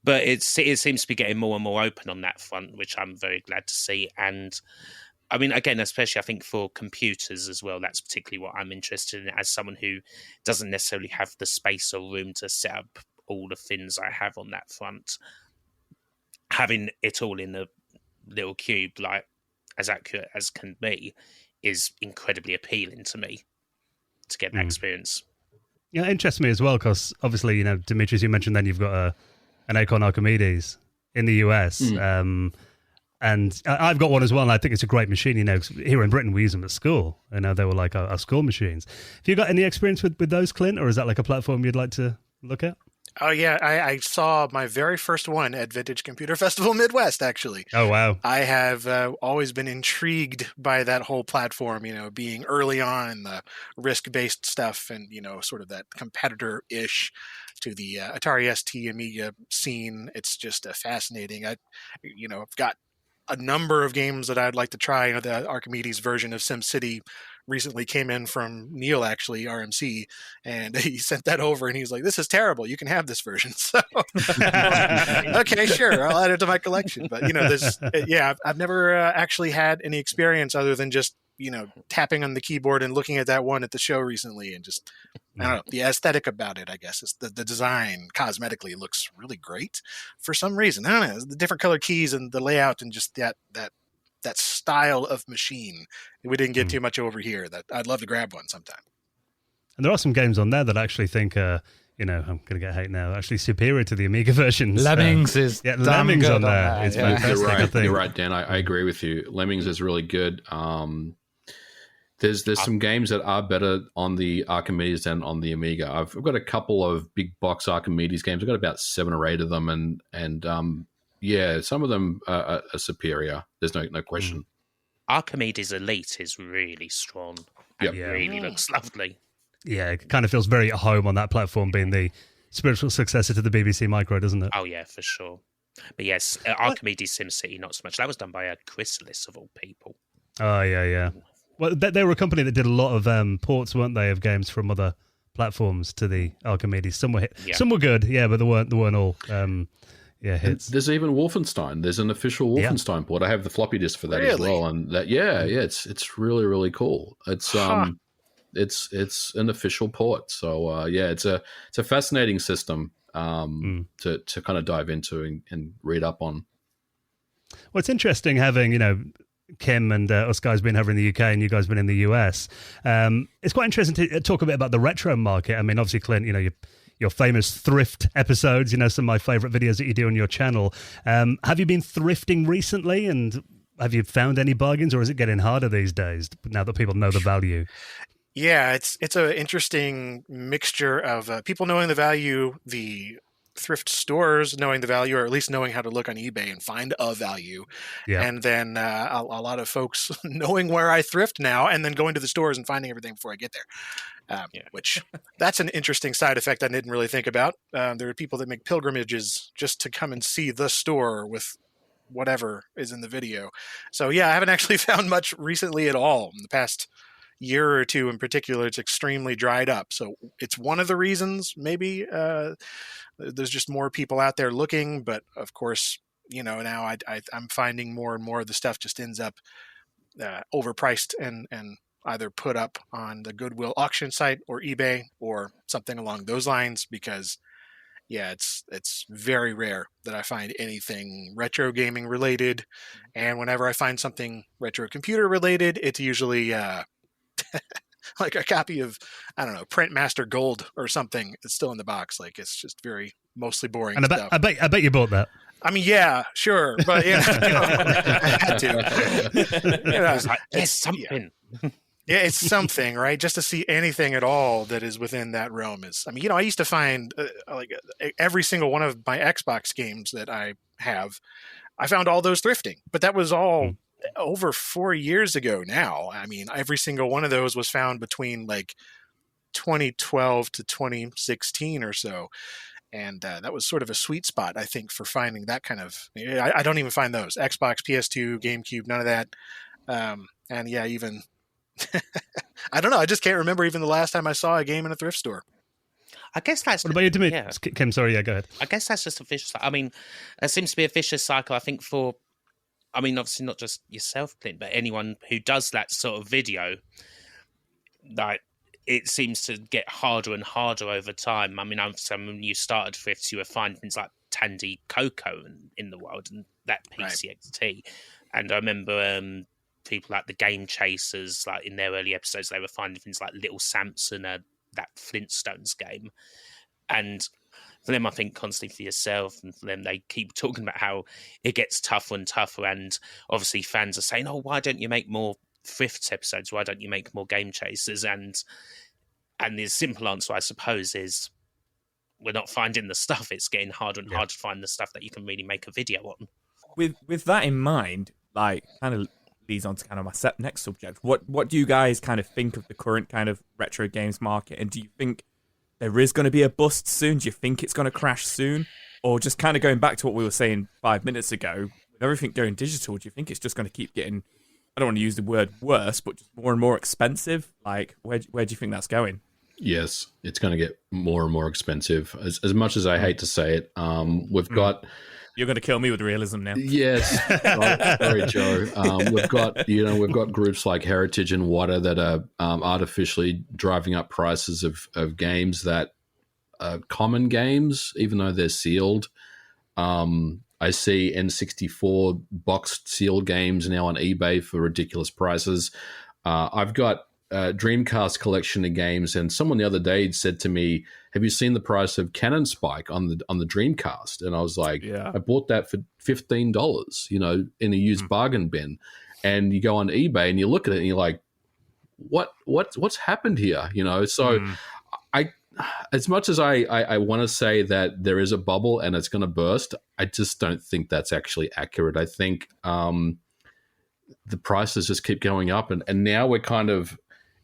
But it seems to be getting more and more open on that front, which I'm very glad to see. And I mean, again, especially I think for computers as well, that's particularly what I'm interested in as someone who doesn't necessarily have the space or room to set up all the things I have on that front. Having it all in a little cube, like as accurate as can be, is incredibly appealing to me to get that experience. Yeah, it interests me as well because obviously, Dimitris, you mentioned then you've got an Acorn Archimedes in the US. And I've got one as well, and I think it's a great machine. Here in Britain, we use them at school. They were like our school machines. Have you got any experience with those, Clint, or is that like a platform you'd like to look at? Oh, yeah. I saw my very first one at Vintage Computer Festival Midwest, actually. Oh, wow. I have always been intrigued by that whole platform, being early on, the risk-based stuff and, sort of that competitor-ish to the Atari ST Amiga scene. It's just fascinating. I've got a number of games that I'd like to try. The Archimedes version of SimCity recently came in from Neil, actually, RMC, and he sent that over, and he's like, "This is terrible. You can have this version." So, okay, sure, I'll add it to my collection. But I've never actually had any experience other than just tapping on the keyboard and looking at that one at the show recently, and just I don't know, the aesthetic about it. I guess it's the design cosmetically looks really great for some reason. I don't know, the different color keys and the layout and just that style of machine. We didn't get too much over here. That I'd love to grab one sometime. And there are some games on there that I actually think I'm going to get hate now, actually superior to the Amiga versions. Lemmings is Lemmings on there. It's fantastic. You're right. You're right, Dan. I agree with you. Lemmings is really good. There's some games that are better on the Archimedes than on the Amiga. I've got a couple of big box Archimedes games. I've got about 7 or 8 of them, and some of them are superior. There's no question. Archimedes Elite is really strong and really looks lovely. Yeah, it kind of feels very at home on that platform, being the spiritual successor to the BBC Micro, doesn't it? Oh, yeah, for sure. But yes, Archimedes SimCity, not so much. That was done by Chrysalis, of all people. Oh, yeah. Well, they were a company that did a lot of ports, weren't they, of games from other platforms to the Archimedes. Some were some were good, but they weren't all hits. There's even Wolfenstein. There's an official Wolfenstein port. I have the floppy disk for that as well, and that it's really, really cool. It's it's an official port, so it's a fascinating system to kind of dive into and read up on. Well, it's interesting having Kim and us guys been over in the UK and you guys been in the US. It's quite interesting to talk a bit about the retro market. I mean, obviously, Clint, your famous thrift episodes, some of my favorite videos that you do on your channel. Have you been thrifting recently, and have you found any bargains, or is it getting harder these days now that people know the value? Yeah, it's an interesting mixture of people knowing the value, the thrift stores knowing the value, or at least knowing how to look on eBay and find a value. And then a lot of folks knowing where I thrift now and then going to the stores and finding everything before I get there. Which that's an interesting side effect I didn't really think about. There are people that make pilgrimages just to come and see the store with whatever is in the video. So I haven't actually found much recently at all. In the past year or two in particular, it's extremely dried up. So it's one of the reasons maybe there's just more people out there looking. But of course, now I'm finding more and more of the stuff just ends up overpriced and either put up on the Goodwill auction site or eBay or something along those lines, because it's very rare that I find anything retro gaming related. And whenever I find something retro computer related, it's usually like a copy of, I don't know, Printmaster Gold or something. It's still in the box. Like, it's just mostly boring and stuff. I bet you bought that. I mean, yeah, sure, but I had to. It's something. Yeah, it's something, right? Just to see anything at all that is within that realm is. I mean, I used to find every single one of my Xbox games that I have. I found all those thrifting, but that was all over 4 years ago now. I mean, every single one of those was found between like 2012 to 2016 or so. And that was sort of a sweet spot, I think, for finding that kind of. I don't even find those Xbox, PS2, GameCube, none of that. And yeah, even I don't know. I just can't remember even the last time I saw a game in a thrift store. I guess that's. What about you, Dimitris? Yeah. Kim, sorry, yeah, go ahead. I guess that's just a vicious. I mean, there seems to be a vicious cycle. I think obviously not just yourself, Clint, but anyone who does that sort of video, like. It seems to get harder and harder over time. I mean, when you started thrifts, you were finding things like Tandy Coco in the world and that PCXT. Right. And I remember people like the Game Chasers, like in their early episodes, they were finding things like Little Samson, that Flintstones game. And for them, I think constantly for yourself, and for them, they keep talking about how it gets tougher and tougher. And obviously fans are saying, oh, why don't you make more thrifts episodes? Why don't you make more Game Chasers? And the simple answer, I suppose, is we're not finding the stuff. It's getting harder and harder to find the stuff that you can really make a video on. With that in mind, like, kind of leads on to kind of my next subject. What do you guys kind of think of the current kind of retro games market? And do you think there is going to be a bust soon? Do you think it's going to crash soon? Or just kind of going back to what we were saying 5 minutes ago, with everything going digital, do you think it's just going to keep getting, I don't want to use the word worse, but just more and more expensive? Like, where do you think that's going? Yes, it's going to get more and more expensive. As much as I hate to say it, we've got. You're going to kill me with realism now. Yes, sorry, Joe. We've got groups like Heritage and Wata that are artificially driving up prices of games that are common games, even though they're sealed. I see N64 boxed sealed games now on eBay for ridiculous prices. I've got Dreamcast collection of games, and someone the other day said to me, have you seen the price of Cannon Spike on the Dreamcast? And I was like, yeah. I bought that for $15, in a used bargain bin. And you go on eBay and you look at it and you're like, what's happened here? So I, as much as I want to say that there is a bubble and it's going to burst, I just don't think that's actually accurate. I think the prices just keep going up, and now we're kind of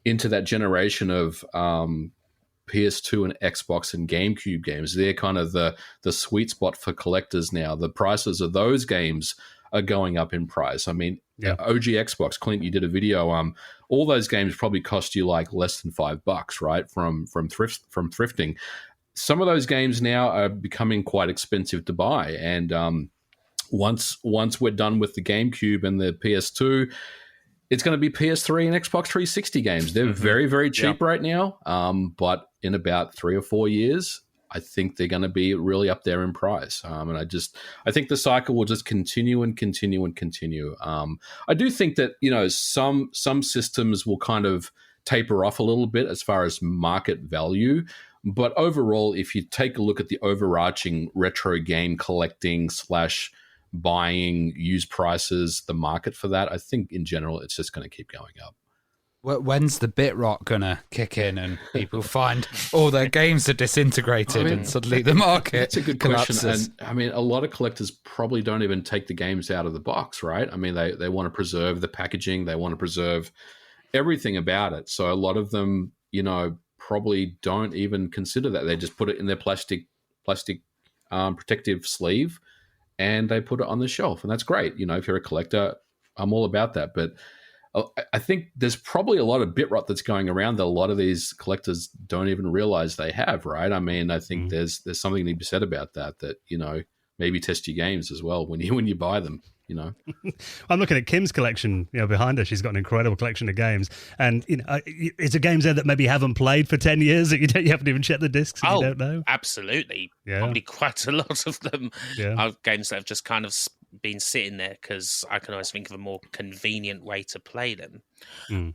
into that generation of PS2 and Xbox and GameCube games. They're kind of the sweet spot for collectors now. The prices of those games are going up in price. I mean, OG Xbox, Clint, you did a video. All those games probably cost you like less than $5, right? From thrifting. Some of those games now are becoming quite expensive to buy, and once we're done with the GameCube and the PS2, it's going to be PS3 and Xbox 360 games. They're very, very cheap right now, but in about 3 or 4 years, I think they're going to be really up there in price. And I think the cycle will just continue and continue and continue. I do think that, some systems will kind of taper off a little bit as far as market value. But overall, if you take a look at the overarching retro game collecting / buying used prices, the market for that, I think in general it's just going to keep going up. When's the bit rot going to kick in and people find all their games are disintegrated and suddenly the market That's a good collapses. Question. And I mean, a lot of collectors probably don't even take the games out of the box, right? I mean, they want to preserve the packaging, they want to preserve everything about it. So a lot of them, probably don't even consider that. They just put it in their plastic protective sleeve, and they put it on the shelf, and that's great. If you're a collector, I'm all about that. But I think there's probably a lot of bit rot that's going around that a lot of these collectors don't even realize they have, right? I mean, I think there's something to be said about that, maybe test your games as well when you buy them. I'm looking at Kim's collection, behind her. She's got an incredible collection of games, and is there games there that maybe haven't played for 10 years that you haven't even checked the discs and you don't know? Absolutely. Probably quite a lot of them are games that have just kind of been sitting there because I can always think of a more convenient way to play them.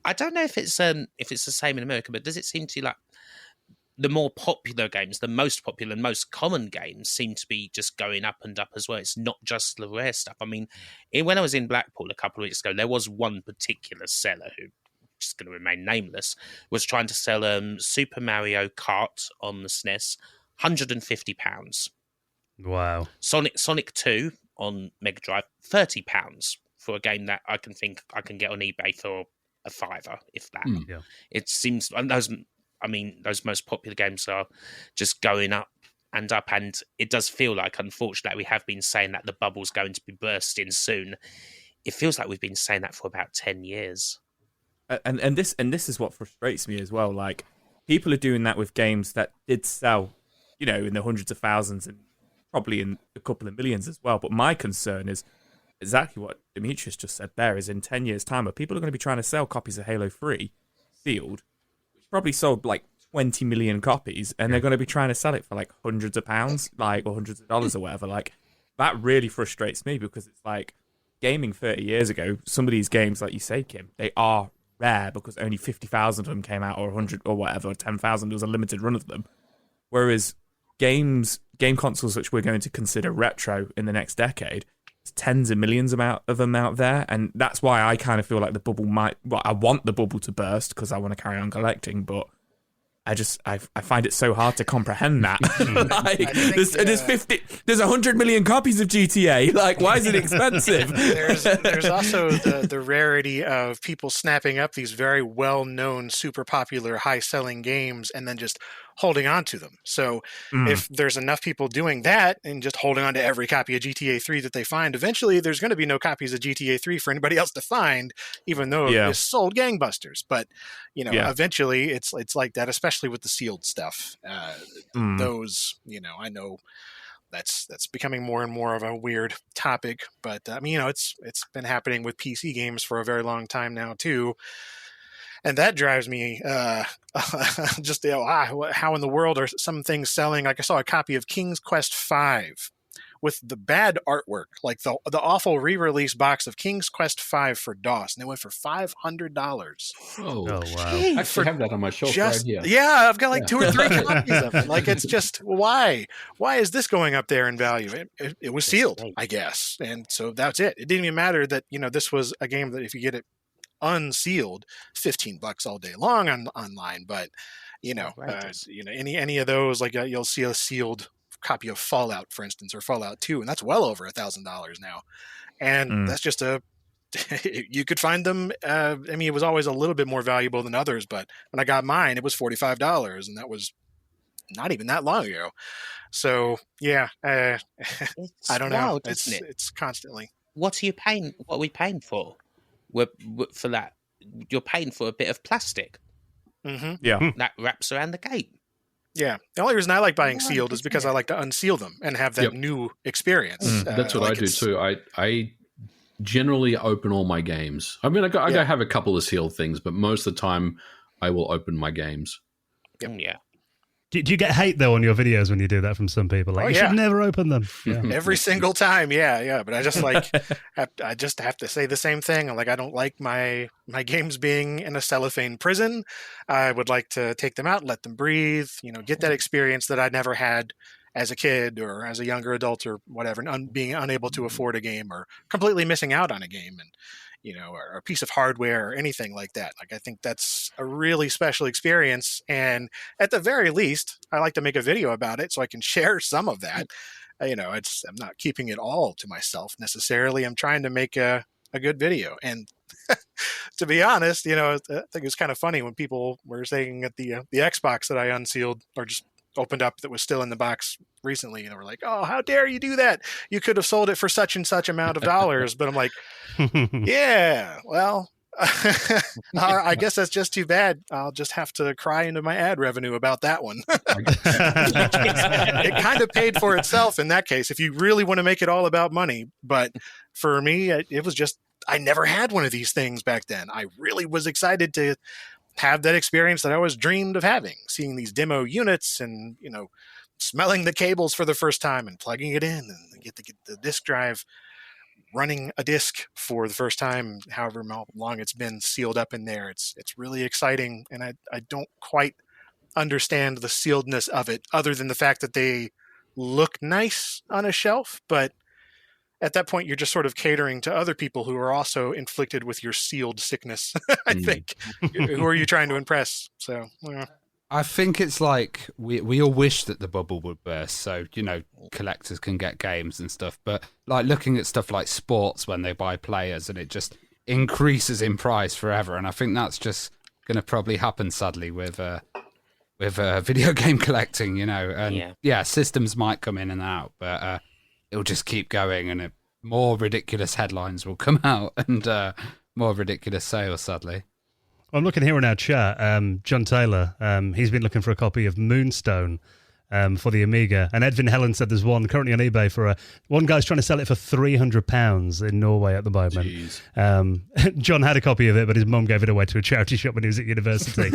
I don't know if it's the same in America, but does it seem to you like the more popular games, the most popular and most common games seem to be just going up and up as well? It's not just the rare stuff. I mean, when I was in Blackpool a couple of weeks ago, there was one particular seller who, just going to remain nameless, was trying to sell Super Mario Kart on the SNES, £150. Wow. Sonic 2 on Mega Drive, £30 for a game that I can think I can get on eBay for a $5, if that. Yeah. It seems, and those most popular games are just going up and up, and it does feel like, unfortunately, we have been saying that the bubble's going to be bursting soon. It feels like we've been saying that for about 10 years. And this is what frustrates me as well. Like, people are doing that with games that did sell, in the hundreds of thousands and probably in a couple of millions as well. But my concern is exactly what Dimitris just said there, is in 10 years' time, people are going to be trying to sell copies of Halo 3 sealed, which probably sold like 20 million copies, and they're going to be trying to sell it for like hundreds of pounds, or hundreds of dollars or whatever. Like, that really frustrates me, because it's like, gaming 30 years ago, some of these games, like you say, Kim, they are rare because only 50,000 of them came out, or 100 or whatever, or 10,000. There was a limited run of them. Whereas game consoles, which we're going to consider retro in the next decade, there's tens of millions of them out there, and that's why I kind of feel like the bubble I want the bubble to burst because I want to carry on collecting, but I find it so hard to comprehend that. There's 100 million copies of GTA. Like, why is it expensive? There's also the rarity of people snapping up these very well-known, super popular, high-selling games and then just holding on to them. So if there's enough people doing that and just holding on to every copy of GTA 3 that they find, eventually there's going to be no copies of GTA 3 for anybody else to find, even though it's sold gangbusters. But eventually it's like that, especially with the sealed stuff. Those, I know that's becoming more and more of a weird topic, but it's been happening with PC games for a very long time now too. And that drives me just how in the world are some things selling? Like, I saw a copy of King's Quest V with the bad artwork, like the awful re-release box of King's Quest V for DOS, and it went for $500. Oh wow! I actually have that on my shelf right here. Yeah, I've got like 2 or 3 copies of it. Like, it's just, why is this going up there in value? It was sealed, I guess, and so that's it. It didn't even matter that this was a game that if you get it unsealed, $15 all day long online. But any of those, like you'll see a sealed copy of Fallout, for instance, or Fallout 2, and that's well over $1,000 now. And that's just you could find them. It was always a little bit more valuable than others, but when I got mine, it was $45, and that was not even that long ago. So yeah, I don't know. It's constantly. What are you paying? What are we paying for? For that, you're paying for a bit of plastic. That wraps around the gate. Yeah. The only reason I like buying sealed is because I like to unseal them and have that new experience. That's what I do too. I generally open all my games. I mean, I go have a couple of sealed things, but most of the time I will open my games. Yeah. Do you get hate, though, on your videos when you do that from some people? Like, you should never open them. Yeah. Every single time, yeah. But I just I just have to say the same thing. Like, I don't like my games being in a cellophane prison. I would like to take them out, let them breathe, get that experience that I never had as a kid or as a younger adult or whatever, and being unable to afford a game or completely missing out on a game. And or a piece of hardware or anything like that. Like, I think that's a really special experience. And at the very least, I like to make a video about it so I can share some of that. I'm not keeping it all to myself necessarily. I'm trying to make a good video. And to be honest, I think it was kind of funny when people were saying at the Xbox that I unsealed or just opened up that was still in the box recently, and we're like, oh, how dare you do that? You could have sold it for such and such amount of dollars. But I'm like, yeah, well, I guess that's just too bad. I'll just have to cry into my ad revenue about that one. It kind of paid for itself in that case, if you really want to make it all about money. But for me, it was just, I never had one of these things back then. I really was excited to have that experience that I always dreamed of having, seeing these demo units and, smelling the cables for the first time and plugging it in and get the disk drive running a disk for the first time, however long it's been sealed up in there. It's really exciting. And I don't quite understand the sealedness of it other than the fact that they look nice on a shelf, but at that point, you're just sort of catering to other people who are also inflicted with your sealed sickness, I think. Who are you trying to impress? So, I think it's like we all wish that the bubble would burst, so collectors can get games and stuff. But like looking at stuff like sports when they buy players, and it just increases in price forever. And I think that's just going to probably happen, sadly, with video game collecting. And systems might come in and out, but it'll just keep going, and more ridiculous headlines will come out, and more ridiculous sales, sadly. I'm looking here in our chat. John Taylor, he's been looking for a copy of Moonstone for the Amiga. And Edvin Helen said there's one currently on eBay for one guy's trying to sell it for £300 in Norway at the moment. John had a copy of it, but his mum gave it away to a charity shop when he was at university.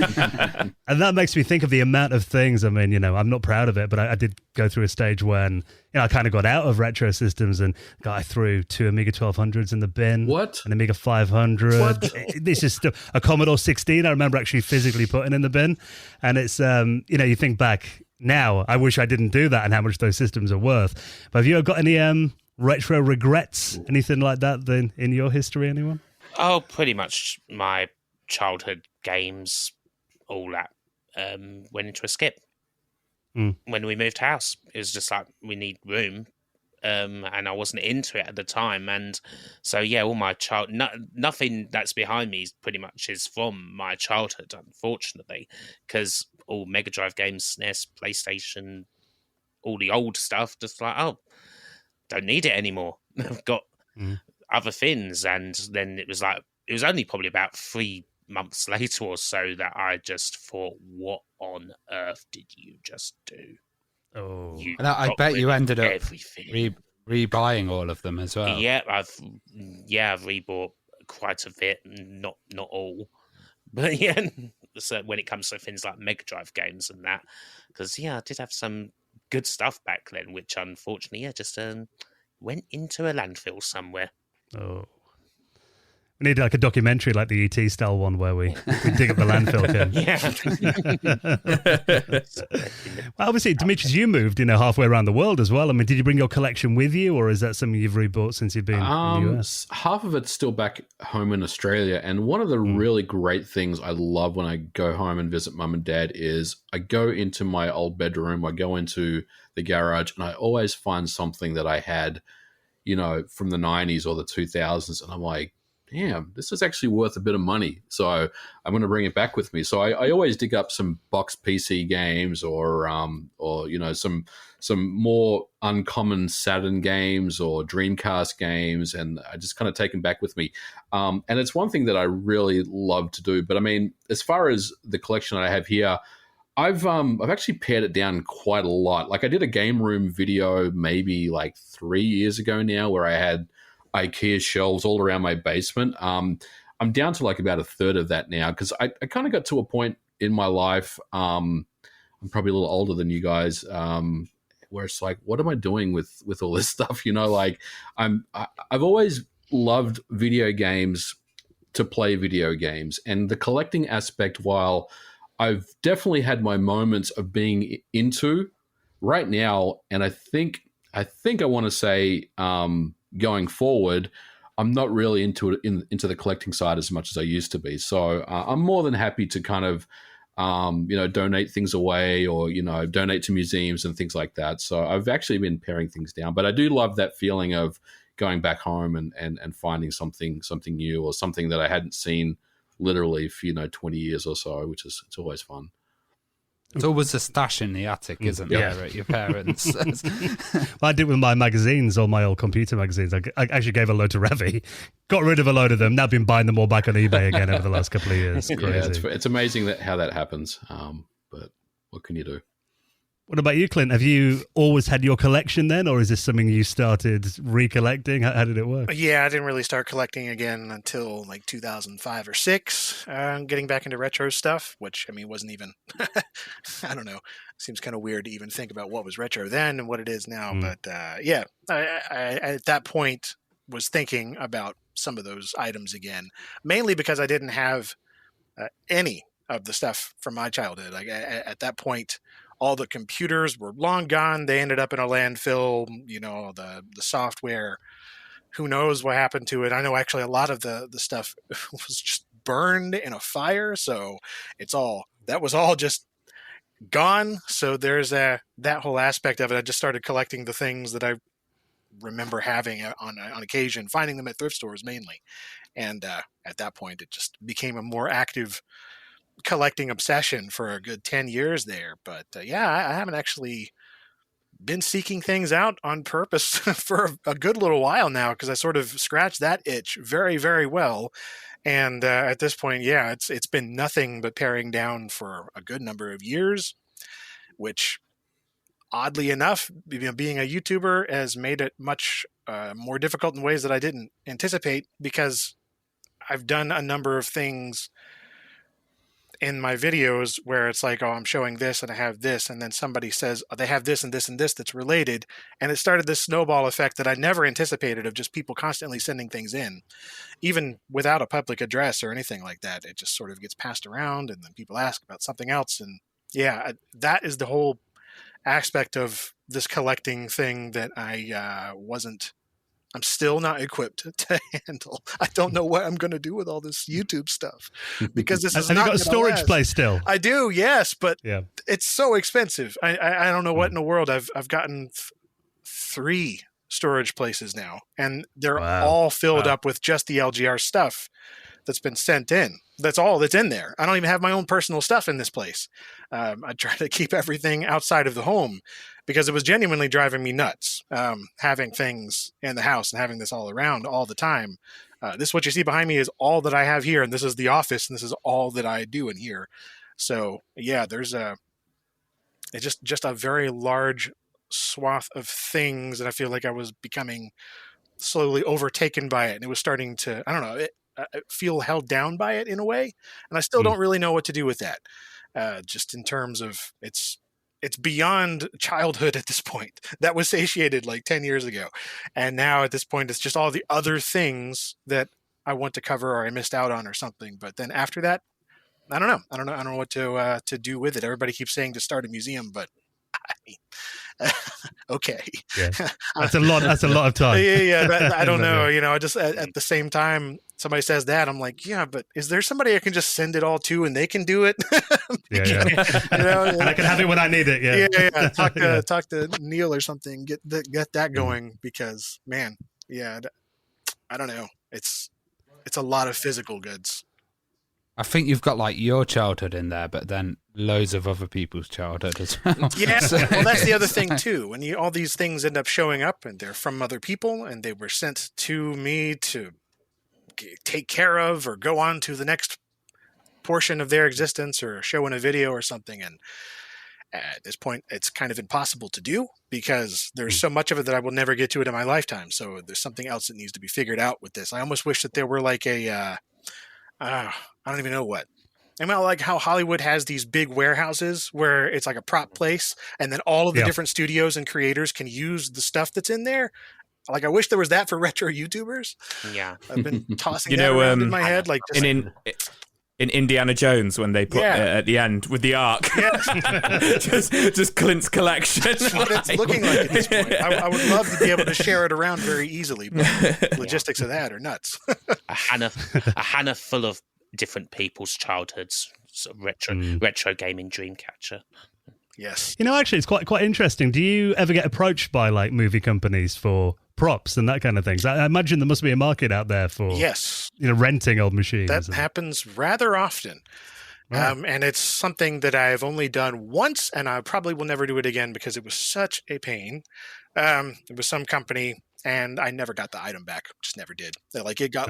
And that makes me think of the amount of things. I mean, I'm not proud of it, but I did go through a stage when I kind of got out of retro systems and I threw 2 Amiga 1200s in the bin. What? An Amiga 500. What? This is still a Commodore 16. I remember actually physically putting in the bin. And it's, you think back now, I wish I didn't do that and how much those systems are worth. But have you got any retro regrets, anything like that in your history, anyone? Oh, pretty much my childhood games all went into a skip. When we moved house, it was just like, we need room. And I wasn't into it at the time. And so, all my nothing that's behind me pretty much is from my childhood, unfortunately, because all Mega Drive games, SNES, PlayStation, all the old stuff, just like, don't need it anymore. I've got other things. And then it was only probably about 3 months later or so that I just thought, what on earth did you just do? Oh, and I bet you ended up rebuying all of them as well. Yeah, I've rebought quite a bit, not all, but so when it comes to things like Mega Drive games and that, because I did have some good stuff back then, which unfortunately just went into a landfill somewhere. Oh. We need like a documentary like the ET style one where we dig up the landfill. Well, obviously, Dimitris, you moved halfway around the world as well. I mean, did you bring your collection with you, or is that something you've rebought since you've been in the US? Half of it's still back home in Australia, and one of the really great things I love when I go home and visit mum and dad is I go into my old bedroom, I go into the garage, and I always find something that I had, from the 90s or the 2000s, and I'm like, damn, this is actually worth a bit of money. So I'm going to bring it back with me. So I always dig up some box PC games or some more uncommon Saturn games or Dreamcast games, and I just kind of take them back with me. And it's one thing that I really love to do. But I mean, as far as the collection that I have here, I've actually pared it down quite a lot. Like I did a game room video maybe like 3 years ago now where I had IKEA shelves all around my basement. I'm down to like about a third of that now because I kind of got to a point in my life. I'm probably a little older than you guys, where it's like, what am I doing with all this stuff? I've always loved video games to play video games, and the collecting aspect, while I've definitely had my moments of being into right now, and I think I want to say going forward, I'm not really into the collecting side as much as I used to be. So I'm more than happy to kind of donate things away or donate to museums and things like that. So I've actually been paring things down, but I do love that feeling of going back home and finding something new or something that I hadn't seen literally for 20 years or so, which is it's always fun. It's always a stash in the attic, isn't there, at your parents'? Well, I did with my magazines, all my old computer magazines. I actually gave a load to Ravi, got rid of a load of them. Now I've been buying them all back on eBay again over the last couple of years. Crazy. Yeah, it's amazing how that happens, but what can you do? What about you, Clint? Have you always had your collection then, or is this something you started recollecting? How did it work? Yeah, I didn't really start collecting again until like 2005 or 6, getting back into retro stuff, which, I mean, wasn't even, I don't know, seems kind of weird to even think about what was retro then and what it is now. But I at that point was thinking about some of those items again, mainly because I didn't have any of the stuff from my childhood. Like at that point, all the computers were long gone. They ended up in a landfill. The software, who knows what happened to it. I know actually a lot of the stuff was just burned in a fire. So that was all just gone. So there's that whole aspect of it. I just started collecting the things that I remember having on occasion, finding them at thrift stores mainly. And at that point, it just became a more active collecting obsession for a good 10 years there. But yeah, I haven't actually been seeking things out on purpose for a good little while now, because I sort of scratched that itch very, very well. And at this point, yeah, it's been nothing but paring down for a good number of years, which oddly enough, being a YouTuber has made it much more difficult in ways that I didn't anticipate, because I've done a number of things in my videos where it's like, oh, I'm showing this and I have this, and then somebody says, oh, they have this and this and this that's related. And it started this snowball effect that I never anticipated, of just people constantly sending things in, even without a public address or anything like that. It just sort of gets passed around, and then people ask about something else. And yeah, that is the whole aspect of this collecting thing that I'm still not equipped to handle. I don't know what I'm going to do with all this YouTube stuff, because this is Have not you got a storage last. place still? I do, yes, but yeah, it's so expensive. I don't know what in the world. I've gotten 3 storage places now, and they're all filled up with just the LGR stuff that's been sent in. That's all that's in there. I don't even have my own personal stuff in this place. I try to keep everything outside of the home, because it was genuinely driving me nuts, having things in the house and having this all around all the time. This, what you see behind me, is all that I have here, and this is the office, and this is all that I do in here. So yeah, it's just a very large swath of things, and I feel like I was becoming slowly overtaken by it, and it was starting to, I don't know, feel held down by it in a way, and I still don't really know what to do with that. Just in terms of it's beyond childhood at this point. That was satiated like 10 years ago, and now at this point it's just all the other things that I want to cover or I missed out on or something. But then after that, I don't know what to do with it. Everybody keeps saying to start a museum, but I mean, okay, yeah, that's a lot of time. Yeah. I don't know. I just at the same time, somebody says that, I'm like, yeah, but is there somebody I can just send it all to and they can do it? Yeah. And I can have it when I need it. Yeah. Talk to Neil or something. Get that going, because man, yeah, I don't know. It's a lot of physical goods. I think you've got like your childhood in there, but then loads of other people's childhood as well. Yeah, well, that's the other thing too. When all these things end up showing up, and they're from other people, and they were sent to me to take care of or go on to the next portion of their existence, or show in a video or something. And at this point, it's kind of impossible to do, because there's so much of it that I will never get to it in my lifetime. So there's something else that needs to be figured out with this. I almost wish that there were like I don't even know what. I mean, like how Hollywood has these big warehouses where it's like a prop place, and then all of the different studios and creators can use the stuff that's in there. Like, I wish there was that for retro YouTubers. Yeah. I've been tossing that around in my head. Like in Indiana Jones, when they put at the end with the ark. just Clint's collection. That's what it's looking like at this point. I would love to be able to share it around very easily, but logistics of that are nuts. a Hannah full of different people's childhoods. Sort of retro gaming dream catcher. Yes. Actually, it's quite interesting. Do you ever get approached by like movie companies for props and that kind of things? I imagine there must be a market out there for renting old machines. That happens rather often. Right. And it's something that I've only done once, and I probably will never do it again, because it was such a pain. It was some company, and I never got the item back. Just never did. It got,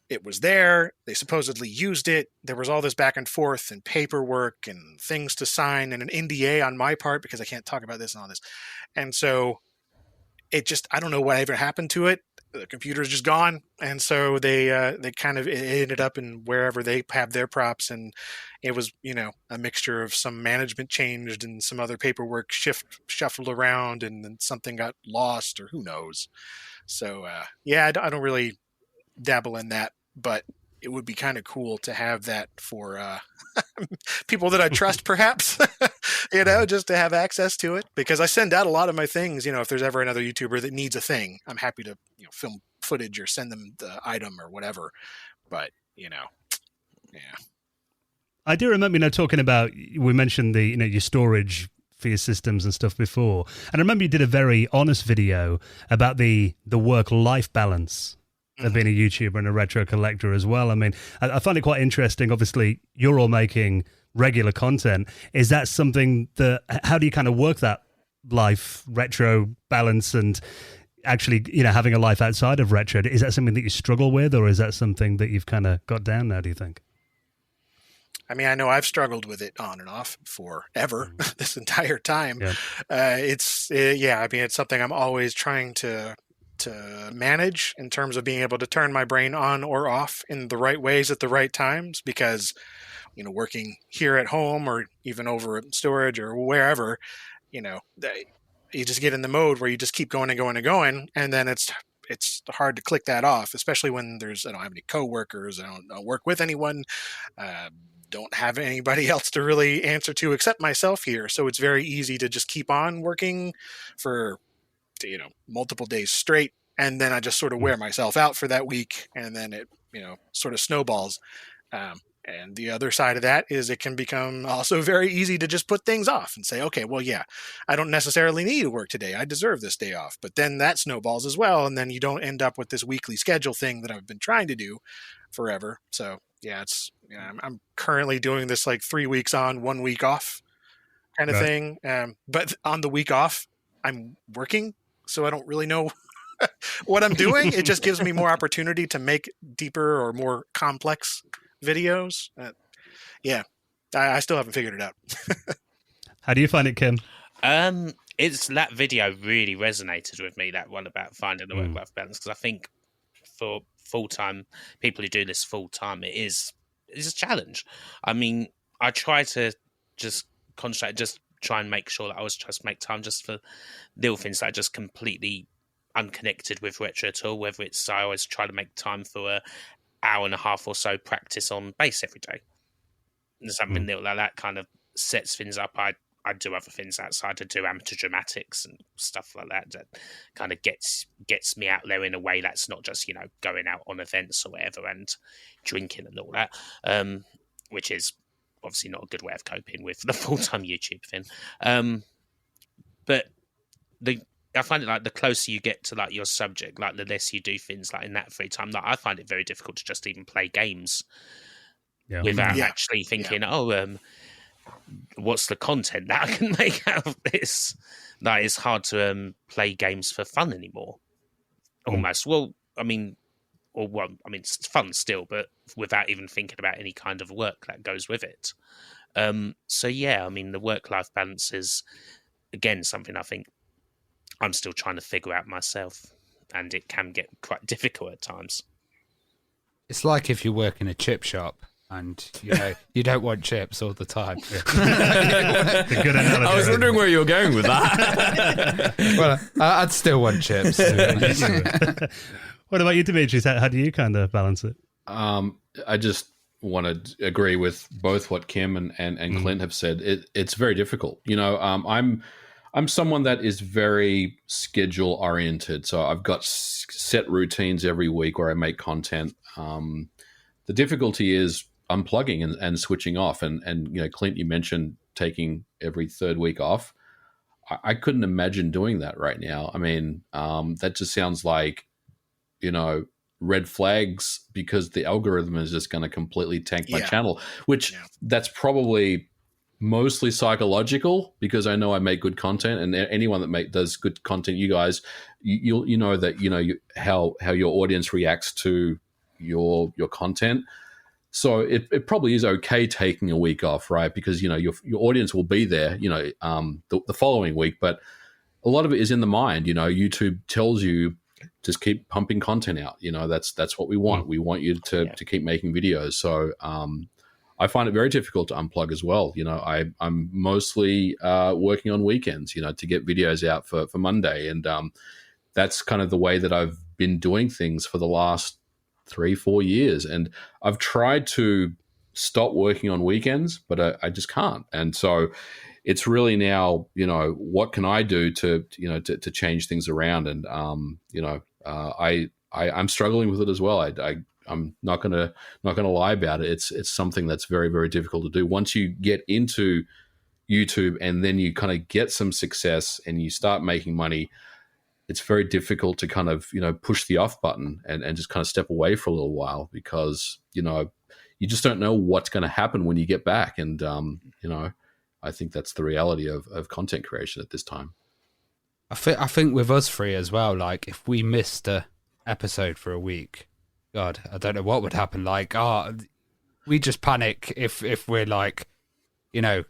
it was there. They supposedly used it. There was all this back and forth and paperwork and things to sign and an NDA on my part, because I can't talk about this and all this. And so it just, I don't know what ever happened to it. The computer's just gone. And so they kind of ended up in wherever they have their props. And it was, a mixture of some management changed and some other paperwork shuffled around, and then something got lost, or who knows. So, I don't really dabble in that, but it would be kind of cool to have that for people that I trust, perhaps, just to have access to it, because I send out a lot of my things. If there's ever another YouTuber that needs a thing, I'm happy to film footage or send them the item or whatever. But I do remember, talking about, we mentioned your storage for your systems and stuff before. And I remember you did a very honest video about the work-life balance of being a YouTuber and a retro collector as well. I mean, I find it quite interesting. Obviously, you're all making regular content. Is that something how do you kind of work that life retro balance and actually, having a life outside of retro? Is that something that you struggle with, or is that something that you've kind of got down now, do you think? I mean, I know I've struggled with it on and off forever, this entire time. Yeah. I mean, it's something I'm always trying to manage in terms of being able to turn my brain on or off in the right ways at the right times, because, working here at home or even over at storage or wherever, you just get in the mode where you just keep going and going and going. And then it's hard to click that off, especially when I don't have any coworkers. I don't work with anyone. Don't have anybody else to really answer to except myself here. So it's very easy to just keep on working for, multiple days straight. And then I just sort of wear myself out for that week. And then it, sort of snowballs. And the other side of that is it can become also very easy to just put things off and say, okay, well, yeah, I don't necessarily need to work today. I deserve this day off. But then that snowballs as well. And then you don't end up with this weekly schedule thing that I've been trying to do forever. So yeah, I'm currently doing this like 3 weeks on, 1 week off kind of thing. But on the week off, I'm working, so I don't really know what I'm doing. It just gives me more opportunity to make deeper or more complex videos. I still haven't figured it out. How do you find it, Kim? It's that video really resonated with me, that one about finding the work-life balance, because I think for full-time people who do this full-time, it's a challenge. I mean, I try to just concentrate, just try and make sure that I always try to make time just for little things that are just completely unconnected with retro at all, whether it's I always try to make time for a hour and a half or so practice on bass every day. And something little like that kind of sets things up. I do other things outside. I do amateur dramatics and stuff like that kind of gets me out there in a way that's not just, going out on events or whatever and drinking and all that, which is obviously not a good way of coping with the full-time YouTube thing. But I find it like the closer you get to like your subject, like the less you do things like in that free time. Like I find it very difficult to just even play games without actually thinking, what's the content that I can make out of this? Like it's hard to play games for fun anymore. Almost. It's fun still, but without even thinking about any kind of work that goes with it. The work-life balance is again something I think I'm still trying to figure out myself, and it can get quite difficult at times. It's like if you work in a chip shop and you don't want chips all the time. Good analogy. I was wondering where you were going with that. Well, I'd still want chips. What about you, Dimitris? How do you kind of balance it? I just want to agree with both what Kim and Clint have said. It's very difficult. I'm someone that is very schedule oriented. So I've got set routines every week where I make content. The difficulty is unplugging and switching off. And Clint, you mentioned taking every third week off. I couldn't imagine doing that right now. I mean, that just sounds like, red flags, because the algorithm is just going to completely tank my channel, which that's probably mostly psychological, because I know I make good content, and anyone that does good content, you guys, you know that how your audience reacts to your content. So it probably is okay taking a week off, right? Because your audience will be there, the following week. But a lot of it is in the mind. YouTube tells you just keep pumping content out. That's what we want. We want you to keep making videos. So I find it very difficult to unplug as well. I'm mostly working on weekends, to get videos out for Monday. And that's kind of the way that I've been doing things for the last 3-4 years. And I've tried to stop working on weekends, but I just can't. And so it's really now, what can I do to change things around? And, I'm struggling with it as well. I I'm not gonna lie about it. It's something that's very, very difficult to do. Once you get into YouTube and then you kind of get some success and you start making money, it's very difficult to kind of, push the off button and just kind of step away for a little while, because, you just don't know what's going to happen when you get back. And, I think that's the reality of content creation at this time. I think with us three as well, like if we missed a episode for a week, God, I don't know what would happen. Like, we just panic if we're like,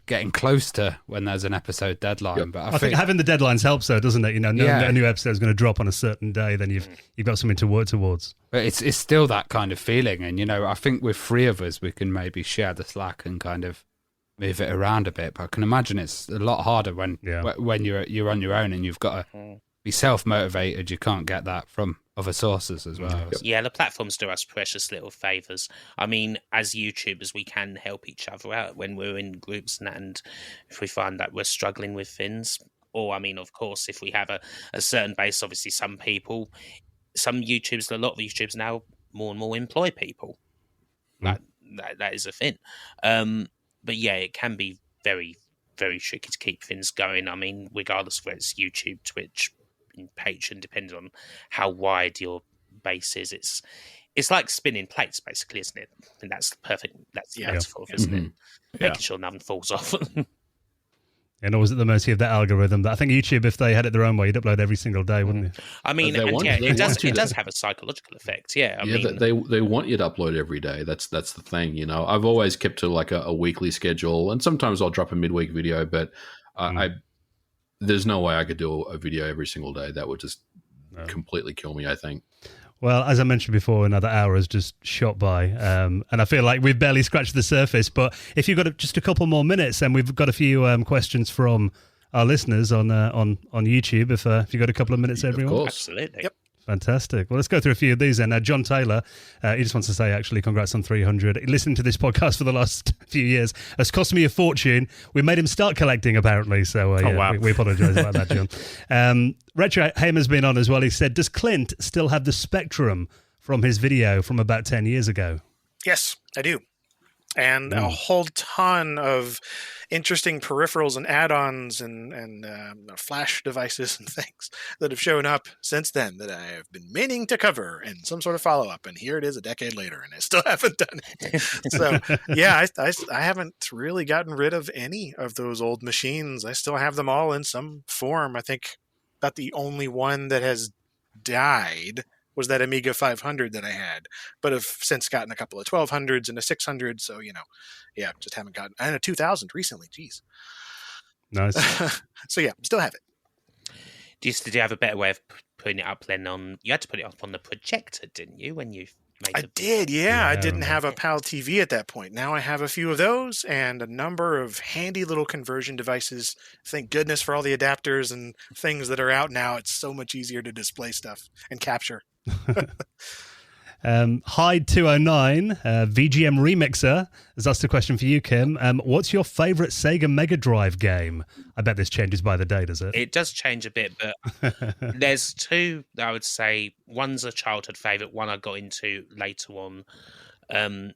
getting close to when there's an episode deadline. Yep. But I think having the deadlines helps, though, doesn't it? Knowing that a new episode is going to drop on a certain day, then you've got something to work towards. But it's still that kind of feeling, and I think with three of us, we can maybe share the slack and kind of move it around a bit. But I can imagine it's a lot harder when you're on your own and you've got to be self-motivated. You can't get that from other sources as well. Yeah, the platforms do us precious little favours. I mean, as YouTubers, we can help each other out when we're in groups and if we find that we're struggling with things. Or, I mean, of course, if we have a certain base, obviously some YouTubers, a lot of YouTubers now more and more employ people. That is a thing. But yeah, it can be very, very tricky to keep things going. I mean, regardless of whether it's YouTube, Twitch, Patreon, depending on how wide your base is, it's like spinning plates, basically, isn't it? And that's the metaphor, isn't it? Making sure nothing falls off. And always at the mercy of that algorithm. That I think YouTube, if they had it their own way, you'd upload every single day, wouldn't you? I mean, it does have a psychological effect. Yeah, I mean, they want you to upload every day. That's the thing. I've always kept to like a weekly schedule, and sometimes I'll drop a midweek video, but there's no way I could do a video every single day. That would just completely kill me, I think. Well, as I mentioned before, another hour has just shot by, and I feel like we've barely scratched the surface. But if you've got just a couple more minutes, and we've got a few questions from our listeners on YouTube. If you've got a couple of minutes, everyone. Of course. Absolutely. Yep. Fantastic. Well, let's go through a few of these then. John Taylor, he just wants to say, actually, congrats on 300. Listening to this podcast for the last few years has cost me a fortune. We made him start collecting, apparently. So, wow. we apologise about that, John. Retro Hamer's been on as well. He said, does Clint still have the Spectrum from his video from about 10 years ago? Yes, I do. And a whole ton of interesting peripherals and add-ons and flash devices and things that have shown up since then that I have been meaning to cover in some sort of follow-up. And here it is a decade later, and I still haven't done it. So, yeah, I haven't really gotten rid of any of those old machines. I still have them all in some form. I think about the only one that has died was that Amiga 500 that I had, but have since gotten a couple of 1200s and a 600. So, just haven't gotten, and a 2000 recently. Jeez. Nice. So yeah, still have it. Did you have a better way of putting it up then you had to put it up on the projector, didn't you, when you I did, yeah. I didn't have a PAL TV at that point. Now I have a few of those and a number of handy little conversion devices. Thank goodness for all the adapters and things that are out now. It's so much easier to display stuff and capture. Hyde209, VGM Remixer, has asked a question for you, Kim. What's your favourite Sega Mega Drive game? I bet this changes by the day, does it? It does change a bit, but there's two that I would say. One's a childhood favourite, one I got into later on.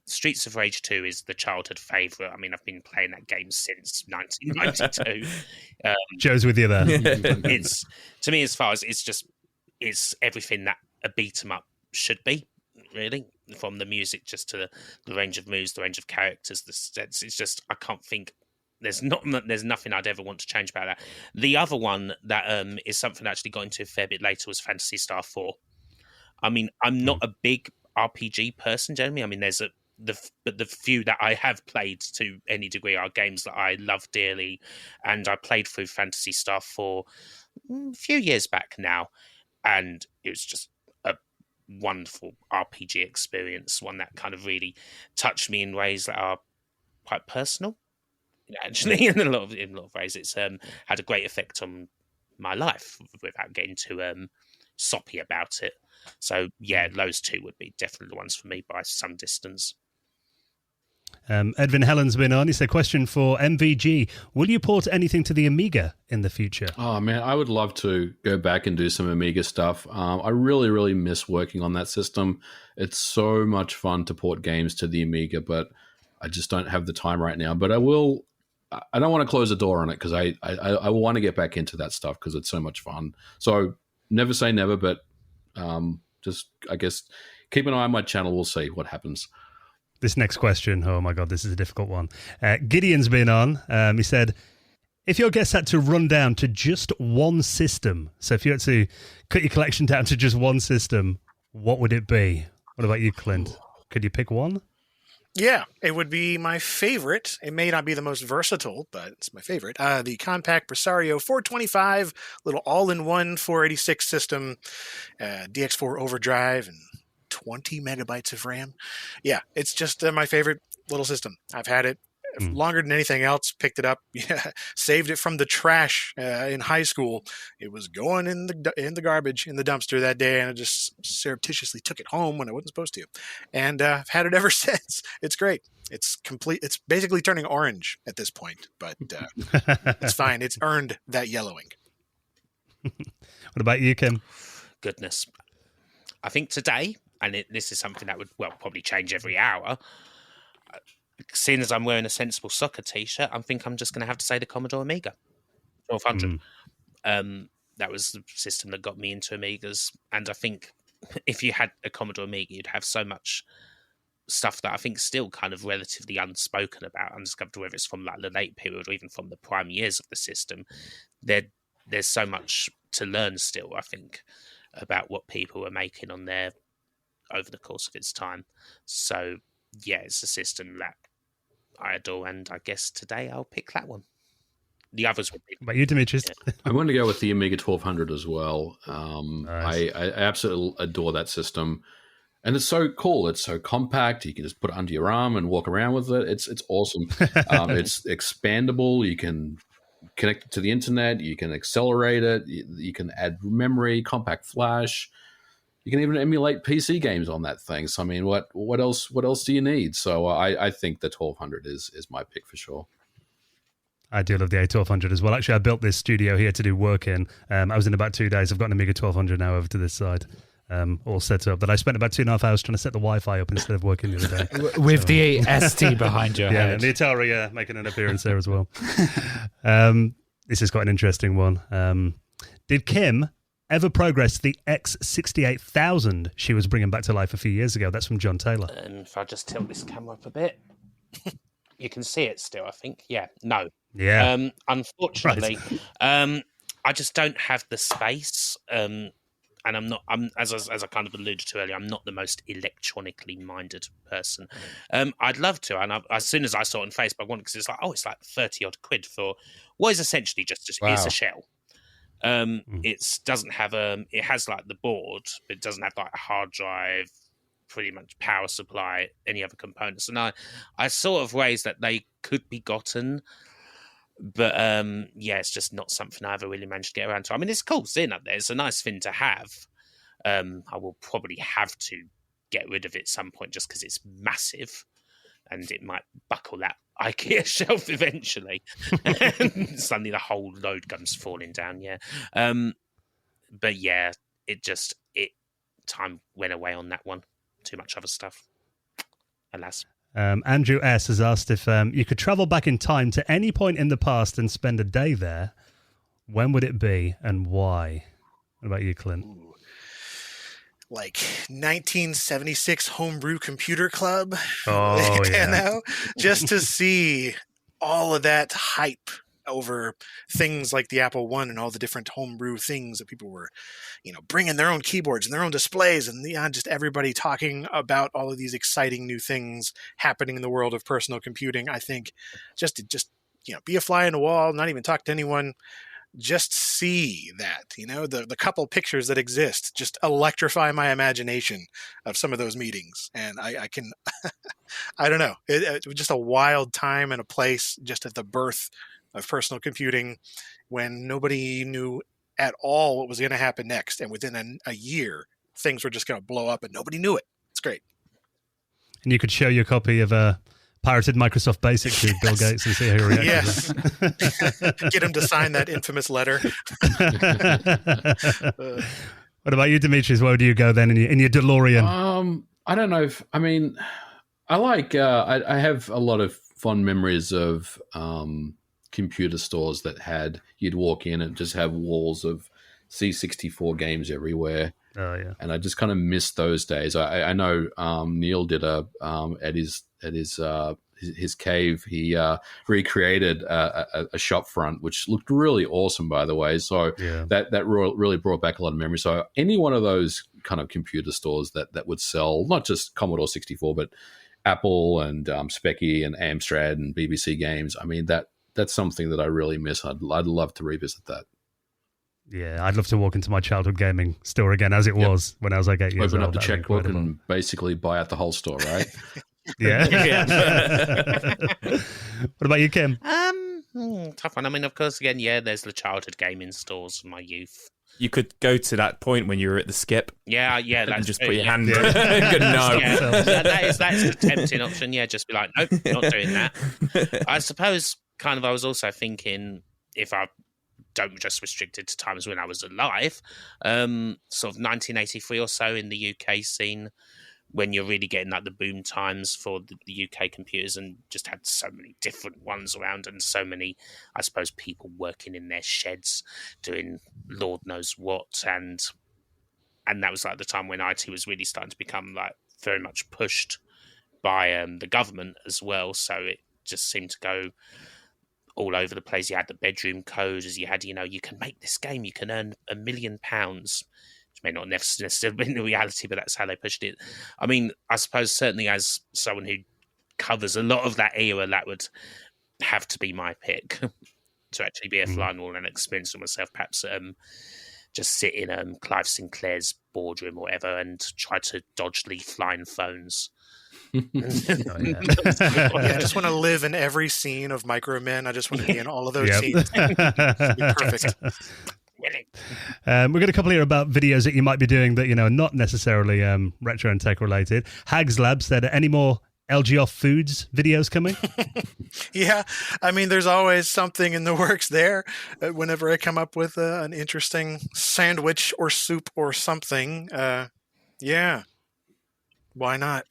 Streets of Rage 2 is the childhood favourite. I mean, I've been playing that game since 1992. Joe's with you there. It's, to me, as far as it's everything that a beat 'em up should be, really, from the music just to the range of moves, the range of characters, the sets. It's just, I can't think. There's nothing I'd ever want to change about that. The other one that is something I actually got into a fair bit later was Phantasy Star 4. I mean, I'm not a big RPG person, Jeremy. I mean, but the few that I have played to any degree are games that I love dearly, and I played through Phantasy Star 4 a few years back now, and it was just a wonderful RPG experience, one that kind of really touched me in ways that are quite personal. Actually, in a lot of ways, it's had a great effect on my life without getting too soppy about it. So yeah, those two would be definitely the ones for me by some distance. Edwin Hellen's been on. He said, question for MVG. Will you port anything to the Amiga in the future? Oh, man, I would love to go back and do some Amiga stuff. I really, really miss working on that system. It's so much fun to port games to the Amiga, but I just don't have the time right now. But I will. I don't want to close the door on it because I want to get back into that stuff because it's so much fun. So never say never, but just, I guess, keep an eye on my channel. We'll see what happens. This next question, oh my God, this is a difficult one. Gideon's been on. He said, if your guest had to run down to just one system, so if you had to cut your collection down to just one system, what would it be? What about you, Clint? Could you pick one? Yeah, it would be my favorite. It may not be the most versatile, but it's my favorite. The compact Presario 425, little all-in-one 486 system, DX4 overdrive, and 20 megabytes of RAM. Yeah, it's just my favorite little system. I've had it longer than anything else. Picked it up, saved it from the trash in high school. It was going in the garbage in the dumpster that day, and I just surreptitiously took it home when I wasn't supposed to. And I've had it ever since. It's great. It's complete. It's basically turning orange at this point, but it's fine. It's earned that yellowing. What about you, Kim? Goodness. I think today, and this is something that would, probably change every hour, seeing as I'm wearing a Sensible Soccer t-shirt, I think I'm just going to have to say the Commodore Amiga 1200. That was the system that got me into Amigas, and I think if you had a Commodore Amiga, you'd have so much stuff that I think still kind of relatively unspoken about, undiscovered, whether it's from like the late period or even from the prime years of the system. There's so much to learn still, I think, about what people were making on there over the course of its time. So yeah, it's a system that I adore, and I guess today I'll pick that one. The others would be. What about you, Dimitris? Yeah. I'm going to go with the Amiga 1200 as well. Nice. I absolutely adore that system, and it's so cool. It's so compact. You can just put it under your arm and walk around with it. It's awesome. It's expandable. You can connect it to the internet. You can accelerate it. You can add memory, compact flash. You can even emulate PC games on that thing. So I mean, what else do you need? So I think the 1200 is my pick for sure. I do love the A1200 as well. Actually, I built this studio here to do work in. I was in about 2 days. I've got an Amiga 1200 now over to this side, all set up. But I spent about 2.5 hours trying to set the Wi-Fi up instead of working the other day. With the ST behind your head. Yeah, and the Atari making an appearance there as well. This is quite an interesting one. Did Kim ever progress the X68000 she was bringing back to life a few years ago? That's from John Taylor. If I just tilt this camera up a bit, you can see it still, I think. Yeah, no. Yeah. Unfortunately, right. I just don't have the space. And I'm as I kind of alluded to earlier, I'm not the most electronically minded person. I'd love to, and as soon as I saw it on Facebook, I wanted, because it's like 30 odd quid for what is essentially just it's a shell. It doesn't have it has like the board, but it doesn't have like a hard drive, pretty much power supply, any other components. And I sort of ways that they could be gotten, but it's just not something I ever really managed to get around to. I mean, it's cool sitting up there. It's a nice thing to have. I will probably have to get rid of it at some point just because it's massive and it might buckle that IKEA shelf eventually. And suddenly the whole load comes falling down, but yeah, time went away on that one. Too much other stuff, alas. Andrew S. has asked if you could travel back in time to any point in the past and spend a day there, when would it be and why? What about you, Clint? Ooh. Like 1976 Homebrew Computer Club. Oh, yeah. Just to see all of that hype over things like the Apple I and all the different homebrew things that people were, bringing their own keyboards and their own displays, and just everybody talking about all of these exciting new things happening in the world of personal computing. I think just be a fly in the wall, not even talk to anyone. Just see that, the couple pictures that exist just electrify my imagination of some of those meetings. And I can, I don't know, it was just a wild time and a place just at the birth of personal computing when nobody knew at all what was going to happen next. And within a year, things were just going to blow up and nobody knew it. It's great. And you could show your copy of pirated Microsoft Basic to Bill Gates and see how he reacts. Yes. Get him to sign that infamous letter. What about you, Dimitris? Where do you go then in your DeLorean? I don't know if, I like, I have a lot of fond memories of computer stores that you'd walk in and just have walls of C64 games everywhere. Oh yeah, and I just kind of miss those days. I know Neil did at his cave. He recreated a shop front, which looked really awesome, by the way. So that really brought back a lot of memories. So any one of those kind of computer stores that would sell not just Commodore 64, but Apple and Speccy and Amstrad and BBC games. That's something that I really miss. I'd love to revisit that. Yeah, I'd love to walk into my childhood gaming store again as it was when I was like 8 years old. Open up the checkbook and basically buy out the whole store, right? Yeah. What about you, Kim? Tough one. Of course, again, there's the childhood gaming stores from my youth. You could go to that point when you were at the skip. Yeah, and that's just true, put your hand in. Good no. That's a tempting option. Yeah, just be like, nope, not doing that. I suppose, I was also thinking if I don't just restrict it to times when I was alive, sort of 1983 or so in the UK scene, when you're really getting like the boom times for the UK computers, and just had so many different ones around and so many, I suppose, people working in their sheds doing Lord knows what, and that was like the time when IT was really starting to become like very much pushed by the government as well. So it just seemed to go all over the place. You had the bedroom code, as you had, you can make this game, you can earn £1 million, which may not necessarily be the reality, but that's how they pushed it. I suppose certainly as someone who covers a lot of that era, that would have to be my pick to actually be a fly on the wall and experience for myself. Perhaps just sit in Clive Sinclair's boardroom or whatever and try to dodge the flying phones. I just want to live in every scene of Micro Men. I just want to be in all of those scenes. Perfect. We've got a couple here about videos that you might be doing that not necessarily retro and tech related. Hags Lab said, any more LGR Foods videos coming? Yeah, there's always something in the works there. Whenever I come up with an interesting sandwich or soup or something, why not?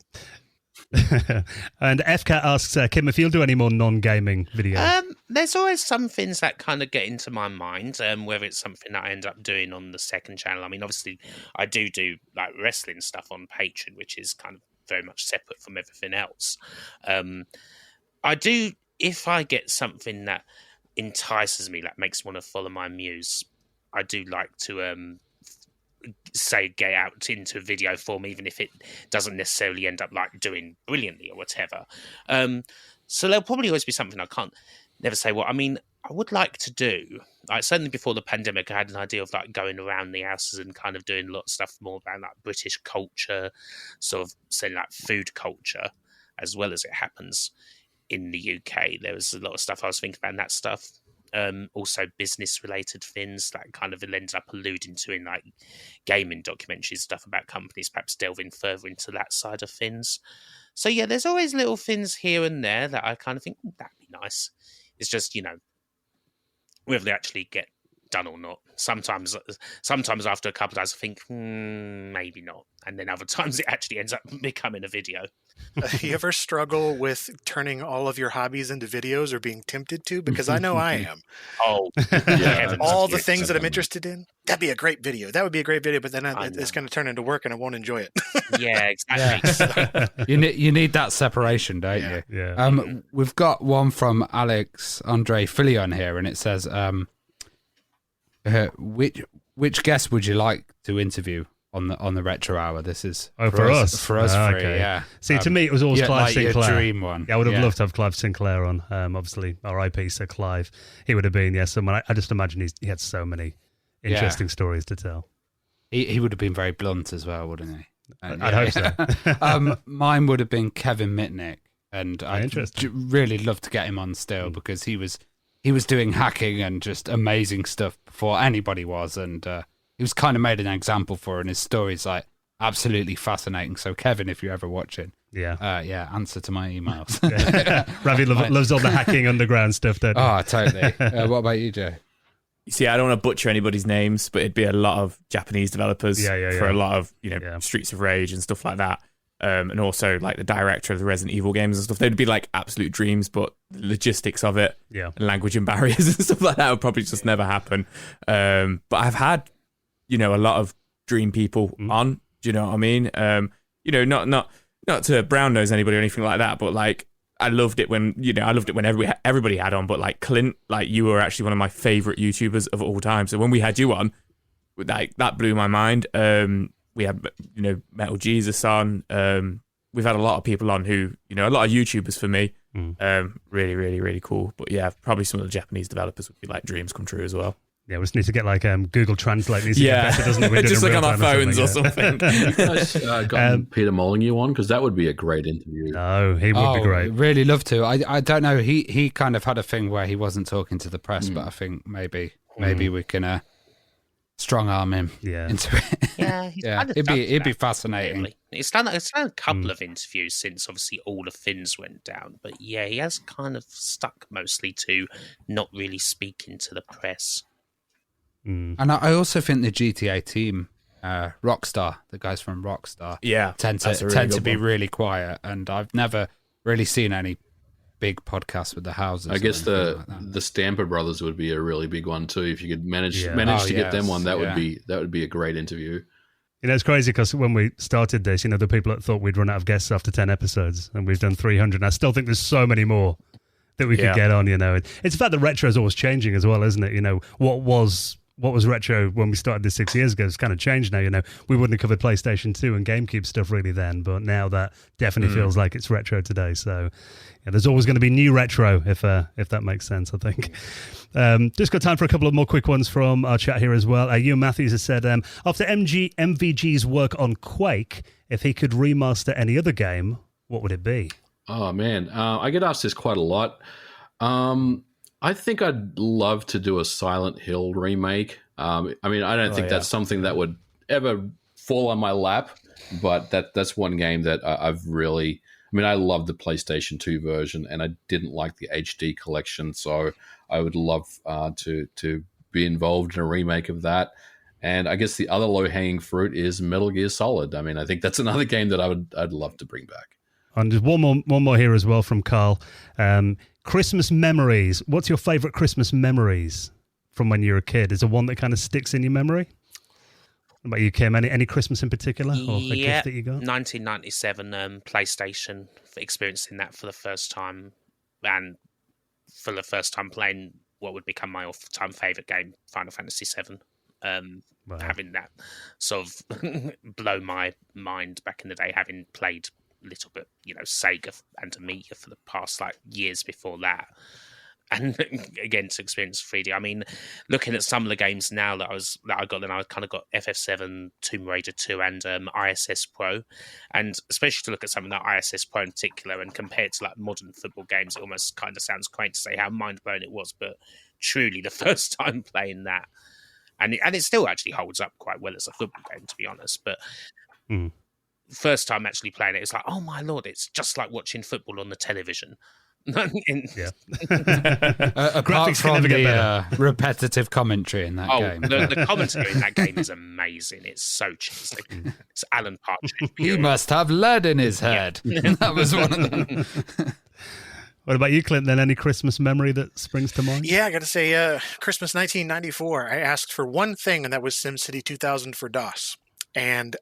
And FCAT asks Kim if you'll do any more non-gaming videos. There's always some things that kind of get into my mind, whether it's something that I end up doing on the second channel. Obviously, I do like wrestling stuff on Patreon, which is kind of very much separate from everything else. I do, if I get something that entices me, that makes me want to follow my muse, I do like to get out into video form, even if it doesn't necessarily end up like doing brilliantly or whatever. So there'll probably always be something I can't never say what. I would like to do, like, certainly before the pandemic, I had an idea of like going around the houses and kind of doing a lot of stuff more about like British culture, sort of saying like food culture, as well as it happens in the UK. There was a lot of stuff I was thinking about, and that stuff. Also business related things that kind of ends up alluding to in like gaming documentaries, stuff about companies, perhaps delving further into that side of things. So yeah, there's always little things here and there that I kind of think that'd be nice. It's just, whether they actually get done or not. Sometimes after a couple of days I think maybe not, and then other times it actually ends up becoming a video. You ever struggle with turning all of your hobbies into videos or being tempted to? Because I know I am. Oh, all the things that I'm interested in, that'd be a great video. That would be a great video, but then it's going to turn into work and I won't enjoy it. Yeah, exactly. You need that separation, don't you? Yeah. We've got one from Alex Andre Filion here, and it says, which guest would you like to interview on the Retro Hour? This is for us. For us, okay. Yeah. See, to me, it was always Clive Sinclair. Your dream one. Yeah, I would have loved to have Clive Sinclair on. Obviously, R.I.P. So Clive, he would have been someone. I just imagine he had so many interesting stories to tell. He would have been very blunt as well, wouldn't he? I'd hope so. Mine would have been Kevin Mitnick, and I'd really love to get him on still because he was doing hacking and just amazing stuff before anybody was, and he was kind of made an example for, and his story's like absolutely fascinating. So Kevin, if you're ever watching, Yeah, answer to my emails. Ravi loves all the hacking underground stuff, don't you? Oh, totally. What about you, Joe? You see, I don't want to butcher anybody's names, but it'd be a lot of Japanese developers for a lot of Streets of Rage and stuff like that. And also like the director of the Resident Evil games and stuff. They'd be like absolute dreams, but the logistics of it, and language and barriers and stuff like that would probably just never happen. But I've had, a lot of dream people on. Do you know what I mean? Not to brown nose anybody or anything like that, but like I loved it when everybody had on. But like Clint, like you were actually one of my favorite YouTubers of all time. So when we had you on, like that blew my mind. We had, Metal Jesus on. We've had a lot of people on who, a lot of YouTubers for me. Really, really, really cool. But yeah, probably some of the Japanese developers would be like dreams come true as well. Yeah, we just need to get like Google Translate. Needs to get better, doesn't it? Just like on our phones or something. You guys got Peter Molyneux on, because that would be a great interview. Oh, he would be great. Really love to. I don't know. He kind of had a thing where he wasn't talking to the press, but I think maybe we can strong arm him into it. Yeah, it'd be fascinating. Really. It's done a couple of interviews since obviously all the fins went down, but yeah, he has kind of stuck mostly to not really speaking to the press. And I also think the GTA team, Rockstar, the guys from Rockstar, tend to be really quiet, and I've never really seen any big podcasts with the houses. I guess the Stamper Brothers would be a really big one too. If you could manage to get them on, that would be a great interview. It's crazy because when we started this, the people that thought we'd run out of guests after 10 episodes, and we've done 300. And I still think there's so many more that we could get on. It's the fact that retro is always changing as well, isn't it? What was retro when we started this 6 years ago? It's kind of changed now. We wouldn't have covered PlayStation 2 and GameCube stuff really then, but now that definitely feels like it's retro today. So there's always going to be new retro if that makes sense, I think. Just got time for a couple of more quick ones from our chat here as well. Ewan Matthews has said, after MVG's work on Quake, if he could remaster any other game, what would it be? Oh, man. I get asked this quite a lot. I think I'd love to do a Silent Hill remake. I don't think that's something that would ever fall on my lap, but that's one game that I've really... I love the PlayStation 2 version, and I didn't like the HD collection, so I would love to be involved in a remake of that. And I guess the other low-hanging fruit is Metal Gear Solid. I think that's another game that I'd love to bring back. And there's one more here as well from Carl. Christmas memories. What's your favourite Christmas memories from when you were a kid? Is there one that kind of sticks in your memory? What about you, Kim? Any Christmas in particular, or a gift that you got? 1997 PlayStation, experiencing that for the first time, and for the first time playing what would become my all-time favourite game, Final Fantasy VII. Having that sort of blow my mind back in the day, having played a little bit, Sega and Amiga for the past years before that. And again, to experience 3D. Looking at some of the games now that I got, then I kind of got FF7, Tomb Raider 2, and ISS Pro. And especially to look at something like ISS Pro in particular, and compared to modern football games, it almost kind of sounds quaint to say how mind-blowing it was. But truly, the first time playing that, and it still actually holds up quite well as a football game, to be honest. But first time actually playing it, it's like, oh my lord, it's just like watching football on the television. Apart from the repetitive commentary in that game. The commentary in that game is amazing. It's so cheesy. It's Alan Partridge. He must have lead in his head. Yeah. That was one of them. What about you, Clint, then? Any Christmas memory that springs to mind? Yeah, I got to say, Christmas 1994, I asked for one thing, and that was SimCity 2000 for DOS. And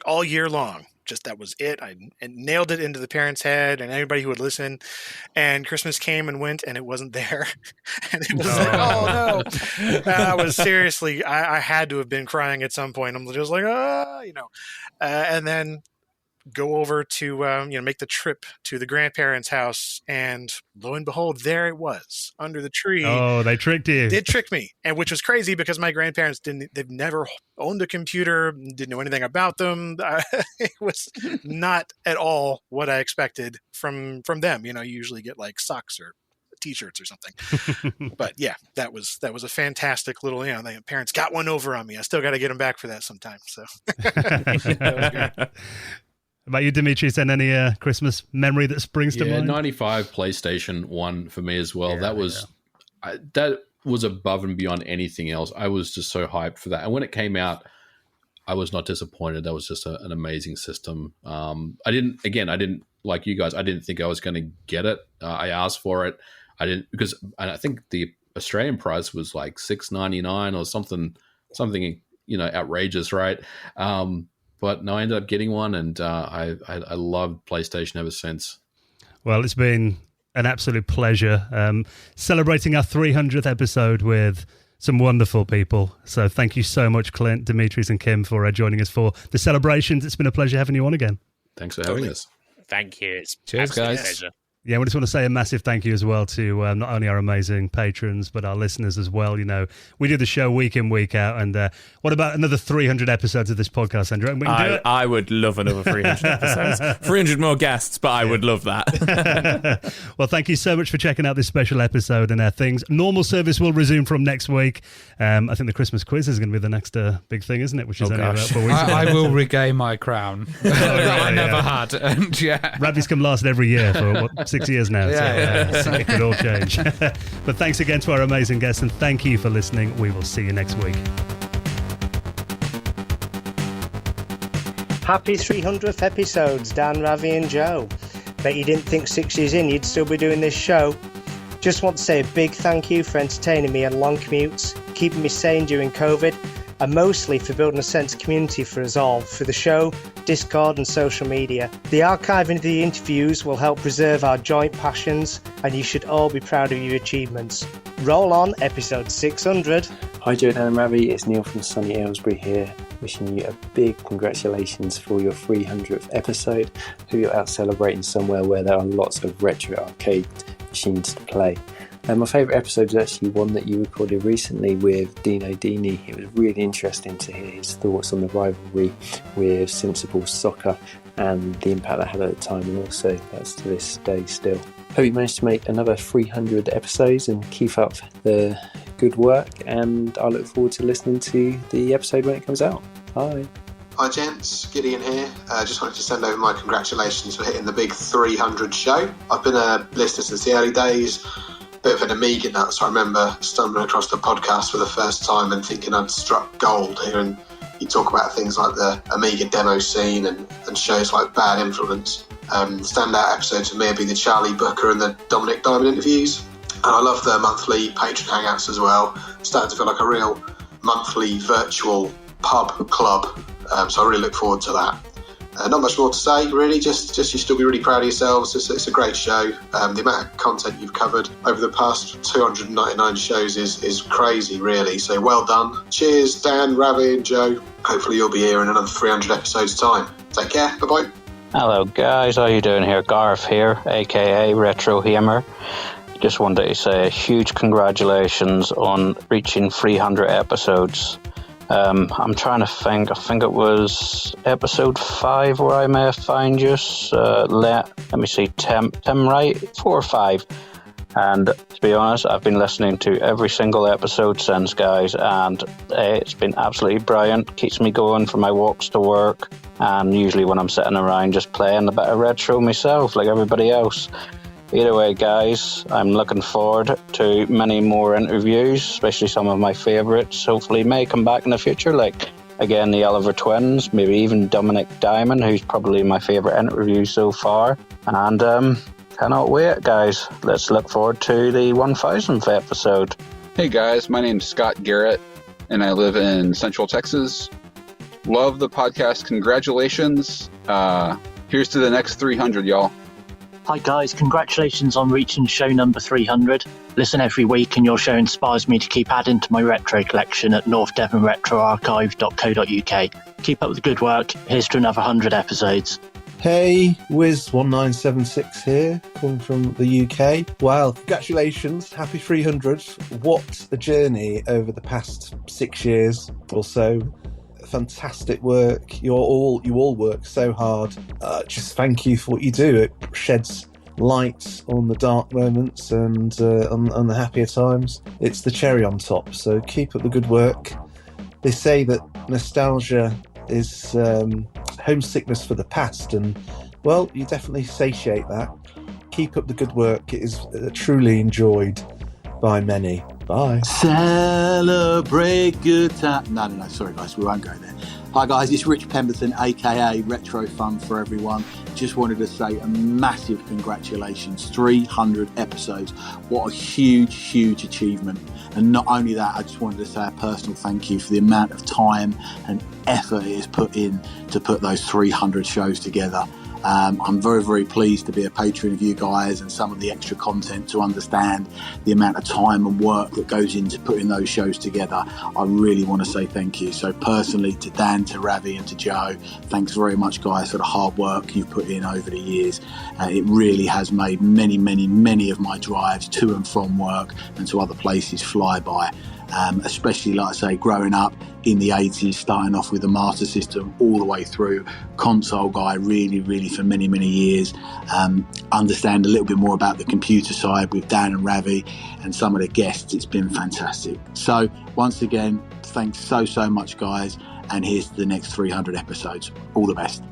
all year long, just that was it. I nailed it into the parents' head and anybody who would listen. And Christmas came and went, and it wasn't there. And it was oh no! And I was seriously, I had to have been crying at some point. I'm just like, and then go over to make the trip to the grandparents' house, and lo and behold, there it was under the tree. Oh, they tricked you. Did trick me, and which was crazy because my grandparents they've never owned a computer, didn't know anything about them. It was not at all what I expected from them. You usually get socks or T-shirts or something. But yeah, that was a fantastic little. The parents got one over on me. I still got to get them back for that sometime. So that was great. About you, Dimitris, and any Christmas memory that springs to mind? 95 PlayStation 1 for me as well. That was above and beyond anything else. I was just so hyped for that. And when it came out, I was not disappointed. That was just an amazing system. I didn't like you guys. I didn't think I was going to get it. I asked for it. I didn't, because I think the Australian price was like $6.99 or something, outrageous, right? But no, I ended up getting one, and I loved PlayStation ever since. Well, it's been an absolute pleasure celebrating our 300th episode with some wonderful people. So thank you so much, Clint, Dimitris, and Kim, for joining us for the celebrations. It's been a pleasure having you on again. Thanks for having us. Thank you. It's cheers, guys. Pleasure. Yeah, we just want to say a massive thank you as well to not only our amazing patrons, but our listeners as well. We do the show week in, week out. And what about another 300 episodes of this podcast, Andrew? I would love another 300 episodes. 300 more guests, but I would love that. Well, thank you so much for checking out this special episode and things. Normal service will resume from next week. I think the Christmas quiz is going to be the next big thing, isn't it? Which is only about 4 weeks ago. I will regain my crown that I never had. And Rabbi's come last every year for 6 years now, so it could all change. But thanks again to our amazing guests, and thank you for listening. We will see you next week. Happy 300th episodes, Dan, Ravi and Joe. Bet you didn't think 6 years in you'd still be doing this show. Just want to say a big thank you for entertaining me on long commutes, keeping me sane during COVID, and mostly for building a sense of community for us all through the show, Discord and social media. The archiving of the interviews will help preserve our joint passions, and you should all be proud of your achievements. Roll on, episode 600. Hi Joe, Dan and Ravi, it's Neil from sunny Aylesbury here, wishing you a big congratulations for your 300th episode. Hope you're out celebrating somewhere where there are lots of retro arcade machines to play. My favourite episode is actually one that you recorded recently with Dino Dini. It was really interesting to hear his thoughts on the rivalry with Sensible Soccer and the impact that had at the time, and also that's to this day still. Hope you managed to make another 300 episodes and keep up the good work, and I look forward to listening to the episode when it comes out. Bye. Hi gents, Gideon here. Just wanted to send over my congratulations for hitting the big 300 show. I've been a listener since the early days. Bit of an Amiga nut, so I remember stumbling across the podcast for the first time and thinking I'd struck gold here. And you talk about things like the Amiga demo scene and shows like Bad Influence. Standout episodes for me would be the Charlie Booker and the Dominic Diamond interviews. And I love the monthly Patreon hangouts as well. Starting to feel like a real monthly virtual pub club. So I really look forward to that. Not much more to say, really. Just you still be really proud of yourselves. It's a great show. The amount of content you've covered over the past 299 shows is crazy, really. So well done. Cheers, Dan, Ravi, and Joe. Hopefully you'll be here in another 300 episodes' time. Take care. Bye-bye. Hello, guys. How you doing here? Garth here, a.k.a. Retro Hammer. Just wanted to say a huge congratulations on reaching 300 episodes. I'm trying to think. I think it was episode 5 where I may have found you. Let me see, Tim, right? 4 or 5. And to be honest, I've been listening to every single episode since, guys, and it's been absolutely brilliant. Keeps me going for my walks to work, and usually when I'm sitting around just playing a bit of retro myself, like everybody else. Either way, guys, I'm looking forward to many more interviews, especially some of my favourites. Hopefully may come back in the future, like, again, the Oliver Twins, maybe even Dominic Diamond, who's probably my favourite interview so far. And cannot wait, guys. Let's look forward to the 1000th episode. Hey, guys, my name's Scott Garrett, and I live in Central Texas. Love the podcast. Congratulations. Here's to the next 300, y'all. Hi guys, congratulations on reaching show number 300. Listen every week and your show inspires me to keep adding to my retro collection at northdevonretroarchive.co.uk. Keep up with the good work. Here's to another 100 episodes. Hey, Wiz1976 here, calling from the UK. Wow, congratulations, happy 300. What a journey over the past 6 years or so. Fantastic work. You all work so hard. Just thank you for what you do. It sheds light on the dark moments and on the happier times. It's the cherry on top, so keep up the good work. They say that nostalgia is homesickness for the past, and well, you definitely satiate that. Keep up the good work. It is truly enjoyed by many. Bye. Celebrate good time. No, sorry guys, we won't go there. Hi guys, it's Rich Pemberton, aka Retro Fun for Everyone. Just wanted to say a massive congratulations, 300 episodes. What a huge achievement. And not only that, I just wanted to say a personal thank you for the amount of time and effort it has put in to put those 300 shows together. I'm very pleased to be a patron of you guys and some of the extra content, to understand the amount of time and work that goes into putting those shows together. I really want to say thank you. So personally, to Dan, to Ravi and to Joe, thanks very much guys for the hard work you've put in over the years. It really has made many of my drives to and from work and to other places fly by. Especially, like I say, growing up in the 80s, starting off with the Master System all the way through, console guy really for many years. Understand a little bit more about the computer side with Dan and Ravi and some of the guests. It's been fantastic. So once again, thanks so much guys, and here's to the next 300 episodes. All the best.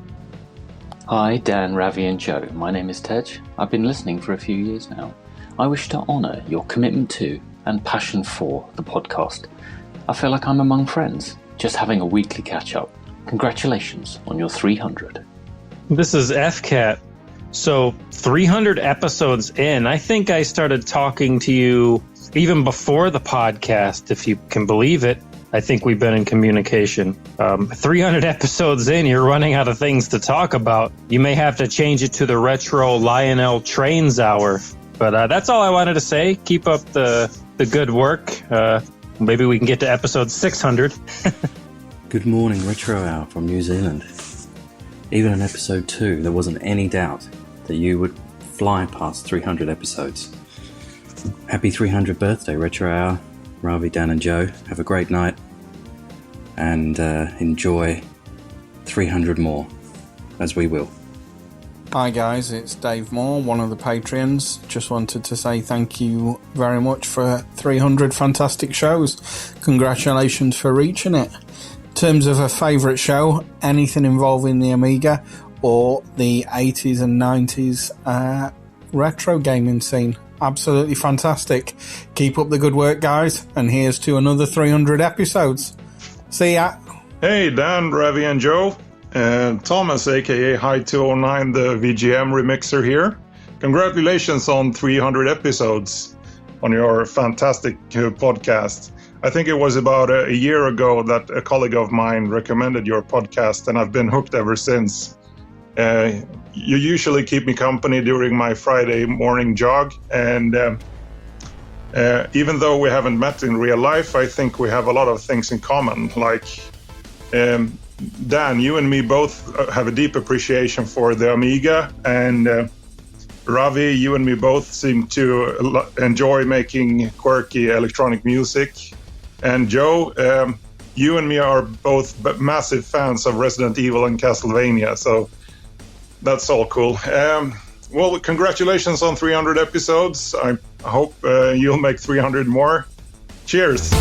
Hi Dan, Ravi and Joe, my name is Tej. I've been listening for a few years now. I wish to honour your commitment to and passion for the podcast. I feel like I'm among friends, just having a weekly catch-up. Congratulations on your 300. This is FCAT. So 300 episodes in, I think I started talking to you even before the podcast, if you can believe it. I think we've been in communication. 300 episodes in, you're running out of things to talk about. You may have to change it to the Retro Lionel Trains Hour. But that's all I wanted to say. Keep up the good work. Maybe we can get to episode 600. Good morning, Retro Hour from New Zealand. Even in episode 2, there wasn't any doubt that you would fly past 300 episodes. Happy 300th birthday, Retro Hour. Ravi, Dan and Joe, have a great night and enjoy 300 more, as we will. Hi guys, it's Dave Moore, one of the Patreons. Just wanted to say thank you very much for 300 fantastic shows. Congratulations for reaching it. In terms of a favourite show, anything involving the Amiga or the 80s and 90s retro gaming scene. Absolutely fantastic. Keep up the good work, guys, and here's to another 300 episodes. See ya. Hey, Dan, Ravi and Joe. Thomas, aka High209, the VGM remixer here. Congratulations on 300 episodes on your fantastic podcast. I think it was about a year ago that a colleague of mine recommended your podcast, and I've been hooked ever since. You usually keep me company during my Friday morning jog, and even though we haven't met in real life, I think we have a lot of things in common. Like Dan, you and me both have a deep appreciation for the Amiga, and Ravi, you and me both seem to enjoy making quirky electronic music. And Joe, you and me are both massive fans of Resident Evil and Castlevania, so that's all cool. Well, congratulations on 300 episodes. I hope you'll make 300 more. Cheers.